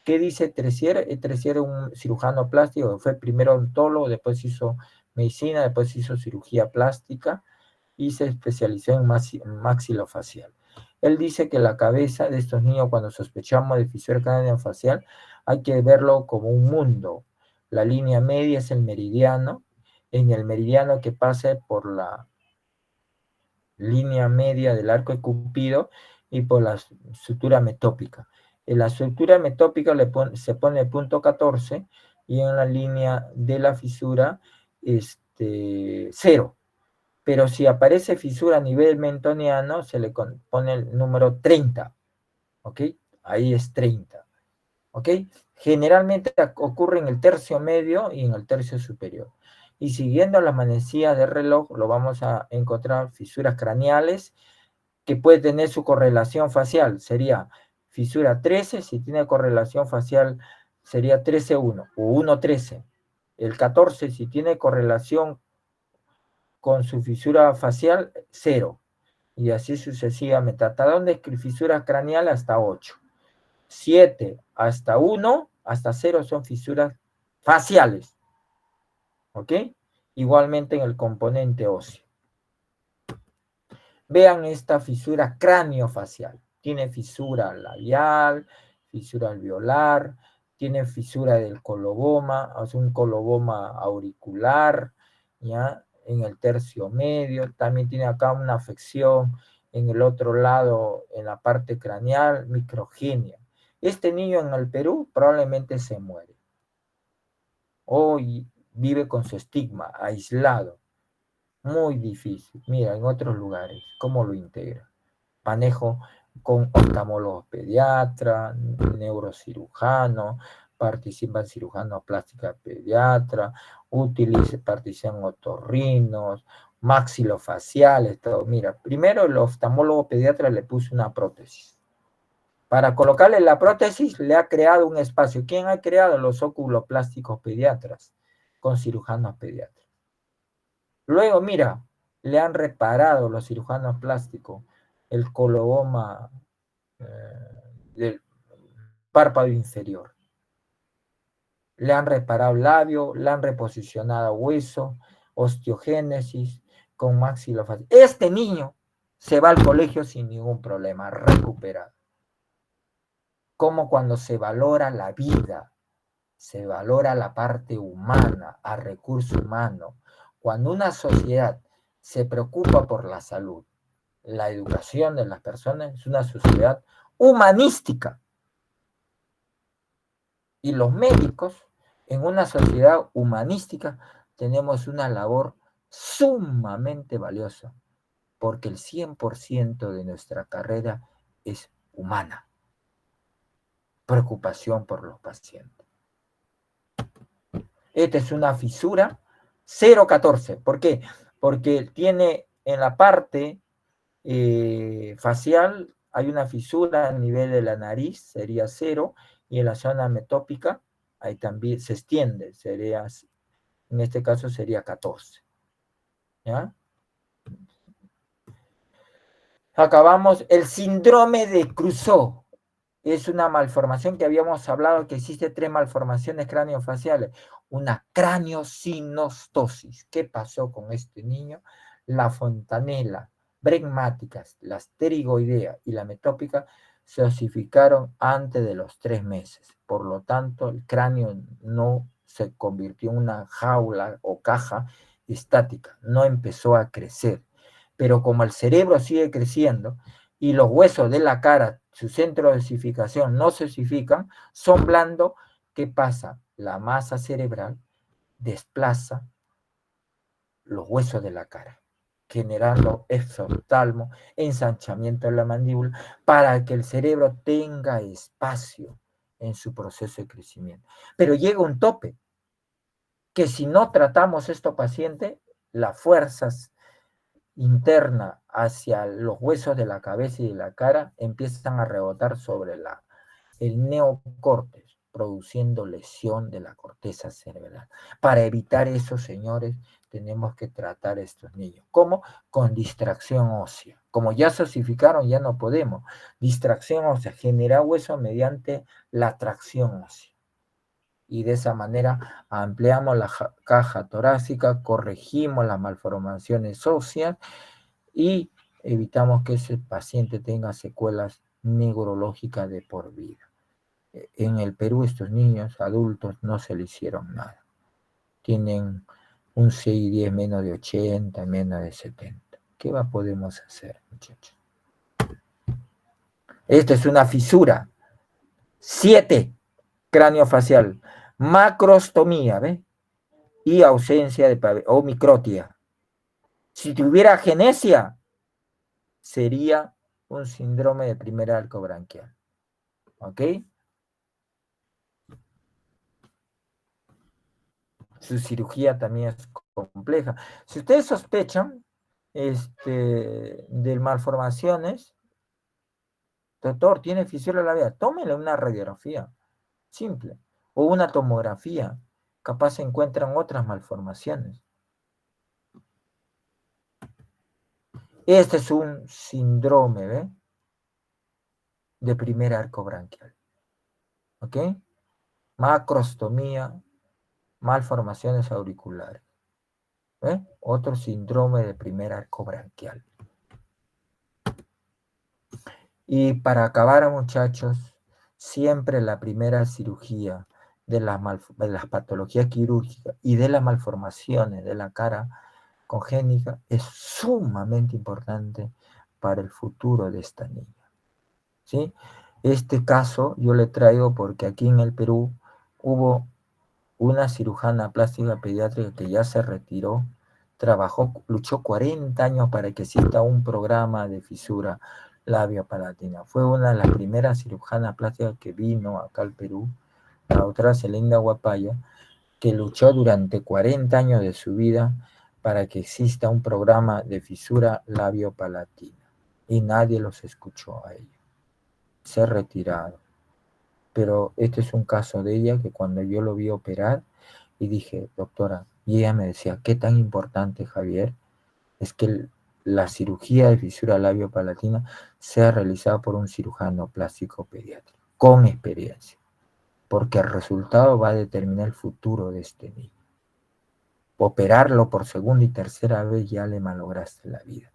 ¿Qué dice Tressier? Tressier es un cirujano plástico, fue primero odontólogo, después hizo medicina, después hizo cirugía plástica y se especializó en maxilofacial. Él dice que la cabeza de estos niños, cuando sospechamos de fisura craneofacial, hay que verlo como un mundo. La línea media es el meridiano, en el meridiano que pasa por la línea media del arco de Cupido y por la sutura metópica. En la sutura metópica se pone el punto 14 y en la línea de la fisura 0. Pero si aparece fisura a nivel mentoniano, se le pone el número 30. ¿Ok? Ahí es 30. ¿Ok? Generalmente ocurre en el tercio medio y en el tercio superior. Y siguiendo las manecillas del reloj, lo vamos a encontrar fisuras craneales que puede tener su correlación facial. Sería fisura 13, si tiene correlación facial sería 13-1 o 1-13. El 14, si tiene correlación con su fisura facial, 0. Y así sucesivamente. ¿Hasta dónde es fisura craneal? Hasta 8. 7 hasta 1, hasta 0 son fisuras faciales. ¿Ok? Igualmente en el componente óseo. Vean esta fisura craneofacial. Tiene fisura labial, fisura alveolar, tiene fisura del coloboma, o sea, un coloboma auricular, ¿ya? En el tercio medio. También tiene acá una afección en el otro lado, en la parte craneal, microgenia. Este niño en el Perú probablemente se muere. Hoy vive con su estigma, aislado. Muy difícil. Mira, en otros lugares, ¿cómo lo integra? Manejo con oftalmólogos pediatra, neurocirujano, participan cirujanos plástica pediatra, participan otorrinos, maxilofaciales, todo. Mira, primero el oftalmólogo pediatra le puso una prótesis. Para colocarle la prótesis le ha creado un espacio. ¿Quién ha creado? Los oculoplásticos pediatras, con cirujanos pediatras. Luego, mira, le han reparado los cirujanos plásticos el coloboma del párpado inferior. Le han reparado labio, le han reposicionado hueso, osteogénesis con maxilofacial. Este niño se va al colegio sin ningún problema, recuperado. Como cuando se valora la vida, se valora la parte humana, a recurso humano. Cuando una sociedad se preocupa por la salud, la educación de las personas, es una sociedad humanística. Y los médicos, en una sociedad humanística, tenemos una labor sumamente valiosa, porque el 100% de nuestra carrera es humana. Preocupación por los pacientes. Esta es una fisura 0,14. ¿Por qué? Porque tiene en la parte facial, hay una fisura a nivel de la nariz, sería 0, y en la zona metópica ahí también se extiende, sería, en este caso sería 14. ¿Ya? Acabamos, el síndrome de Crusoe. Es una malformación que habíamos hablado que existe 3 malformaciones craneofaciales. Una craneosinostosis. ¿Qué pasó con este niño? La fontanela, bregmáticas, la pterigoidea y la metópica se osificaron antes de los 3 meses. Por lo tanto, el cráneo no se convirtió en una jaula o caja estática, no empezó a crecer. Pero como el cerebro sigue creciendo y los huesos de la cara, su centro de osificación, no se osifican, son blandos, ¿qué pasa? La masa cerebral desplaza los huesos de la cara, generando exoftalmo, ensanchamiento de la mandíbula, para que el cerebro tenga espacio en su proceso de crecimiento. Pero llega un tope, que si no tratamos a estos pacientes, las fuerzas internas hacia los huesos de la cabeza y de la cara empiezan a rebotar sobre el neocórtex, produciendo lesión de la corteza cerebral. Para evitar eso, señores, tenemos que tratar a estos niños. ¿Cómo? Con distracción ósea. Como ya se osificaron, ya no podemos. Distracción ósea, generar hueso mediante la tracción ósea. Y de esa manera ampliamos la caja torácica, corregimos las malformaciones óseas y evitamos que ese paciente tenga secuelas neurológicas de por vida. En el Perú estos niños adultos no se le hicieron nada. Tienen un CI10 menos de 80, menos de 70. ¿Qué podemos hacer, muchachos? Esta es una fisura. 7, craneofacial. Macrostomía, ¿ve? Y ausencia de o microtia. Si tuviera agenesia, sería un síndrome de primer arco branquial. ¿Ok? Su cirugía también es compleja. Si ustedes sospechan de malformaciones, doctor, tiene fisura labial, tómenle una radiografía simple o una tomografía. Capaz se encuentran otras malformaciones. Este es un síndrome, ¿ve? De primer arco branquial. ¿Ok? Macrostomía, malformaciones auriculares. ¿Ve? Otro síndrome de primer arco branquial. Y para acabar, muchachos, siempre la primera cirugía de las patologías quirúrgicas y de las malformaciones de la cara congénita es sumamente importante para el futuro de esta niña. ¿Sí? Este caso yo le traigo porque aquí en el Perú hubo una cirujana plástica pediátrica que ya se retiró, trabajó, luchó 40 años para que exista un programa de fisura labiopalatina. Fue una de las primeras cirujanas plásticas que vino acá al Perú, la doctora Celinda Guapaya, que luchó durante 40 años de su vida para que exista un programa de fisura labiopalatina. Y nadie los escuchó a ella. Se ha retirado. Pero este es un caso de ella que cuando yo lo vi operar y dije, doctora, y ella me decía, ¿qué tan importante, Javier, es que la cirugía de fisura labiopalatina sea realizada por un cirujano plástico pediátrico con experiencia? Porque el resultado va a determinar el futuro de este niño. Operarlo por segunda y tercera vez ya le malograste la vida.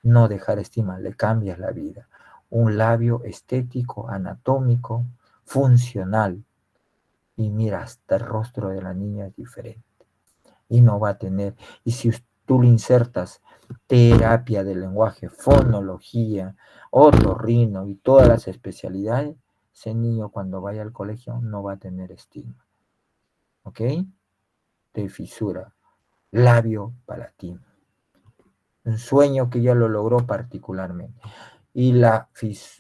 No dejar estima, le cambias la vida. Un labio estético, anatómico, funcional. Y mira, hasta el rostro de la niña es diferente. Y no va a tener, y si tú le insertas terapia del lenguaje, fonología, otorrino y todas las especialidades, ese niño cuando vaya al colegio no va a tener estigma. ¿Ok? De fisura, labio palatino. Un sueño que ella lo logró particularmente. Y las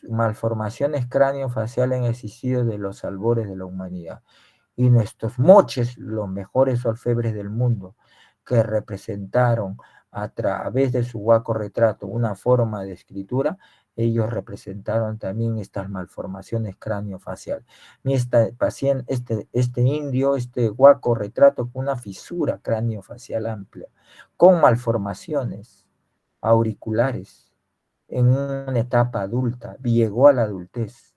malformaciones craneofaciales han existido de los albores de la humanidad. Y nuestros moches, los mejores orfebres del mundo, que representaron a través de su huaco retrato una forma de escritura, ellos representaron también estas malformaciones craneofaciales. Este paciente, este indio, este huaco retrato con una fisura craneofacial amplia, con malformaciones auriculares en una etapa adulta, llegó a la adultez,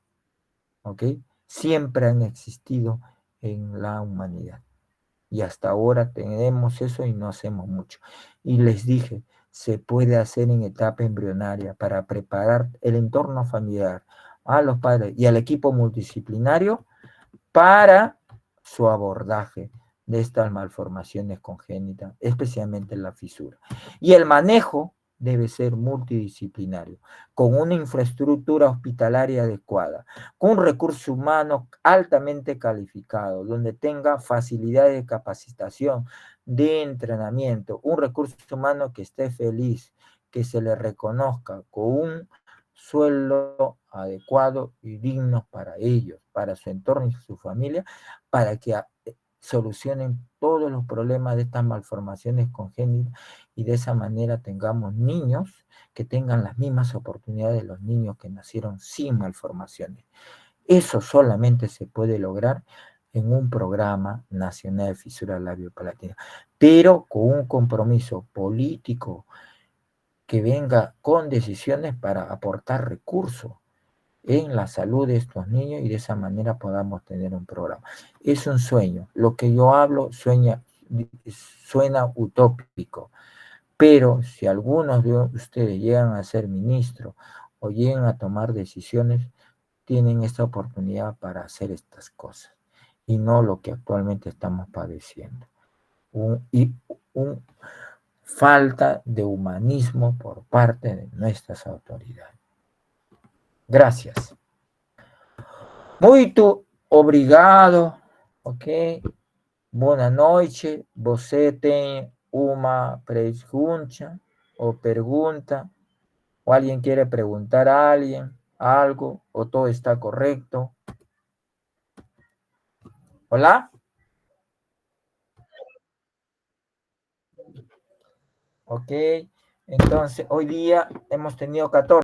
¿ok? Siempre han existido en la humanidad. Y hasta ahora tenemos eso y no hacemos mucho. Y les dije, se puede hacer en etapa embrionaria para preparar el entorno familiar a los padres y al equipo multidisciplinario para su abordaje de estas malformaciones congénitas, especialmente la fisura. Y el manejo debe ser multidisciplinario, con una infraestructura hospitalaria adecuada, con un recurso humano altamente calificado, donde tenga facilidades de capacitación, de entrenamiento, un recurso humano que esté feliz, que se le reconozca con un sueldo adecuado y digno para ellos, para su entorno y su familia, para que solucionen todos los problemas de estas malformaciones congénitas y de esa manera tengamos niños que tengan las mismas oportunidades de los niños que nacieron sin malformaciones. Eso solamente se puede lograr en un programa nacional de fisura labiopalatina, pero con un compromiso político que venga con decisiones para aportar recursos en la salud de estos niños y de esa manera podamos tener un programa. Es un sueño. Lo que yo hablo suena utópico, pero si algunos de ustedes llegan a ser ministros o llegan a tomar decisiones, tienen esta oportunidad para hacer estas cosas y no lo que actualmente estamos padeciendo. Un falta de humanismo por parte de nuestras autoridades. Gracias. Muito obrigado, ok? Boa noite. Você tem uma pergunta ou pergunta? ¿O alguien quiere preguntar a alguien algo? ¿O todo está correcto? ¿Hola? Ok. Entonces, hoy día hemos tenido 14.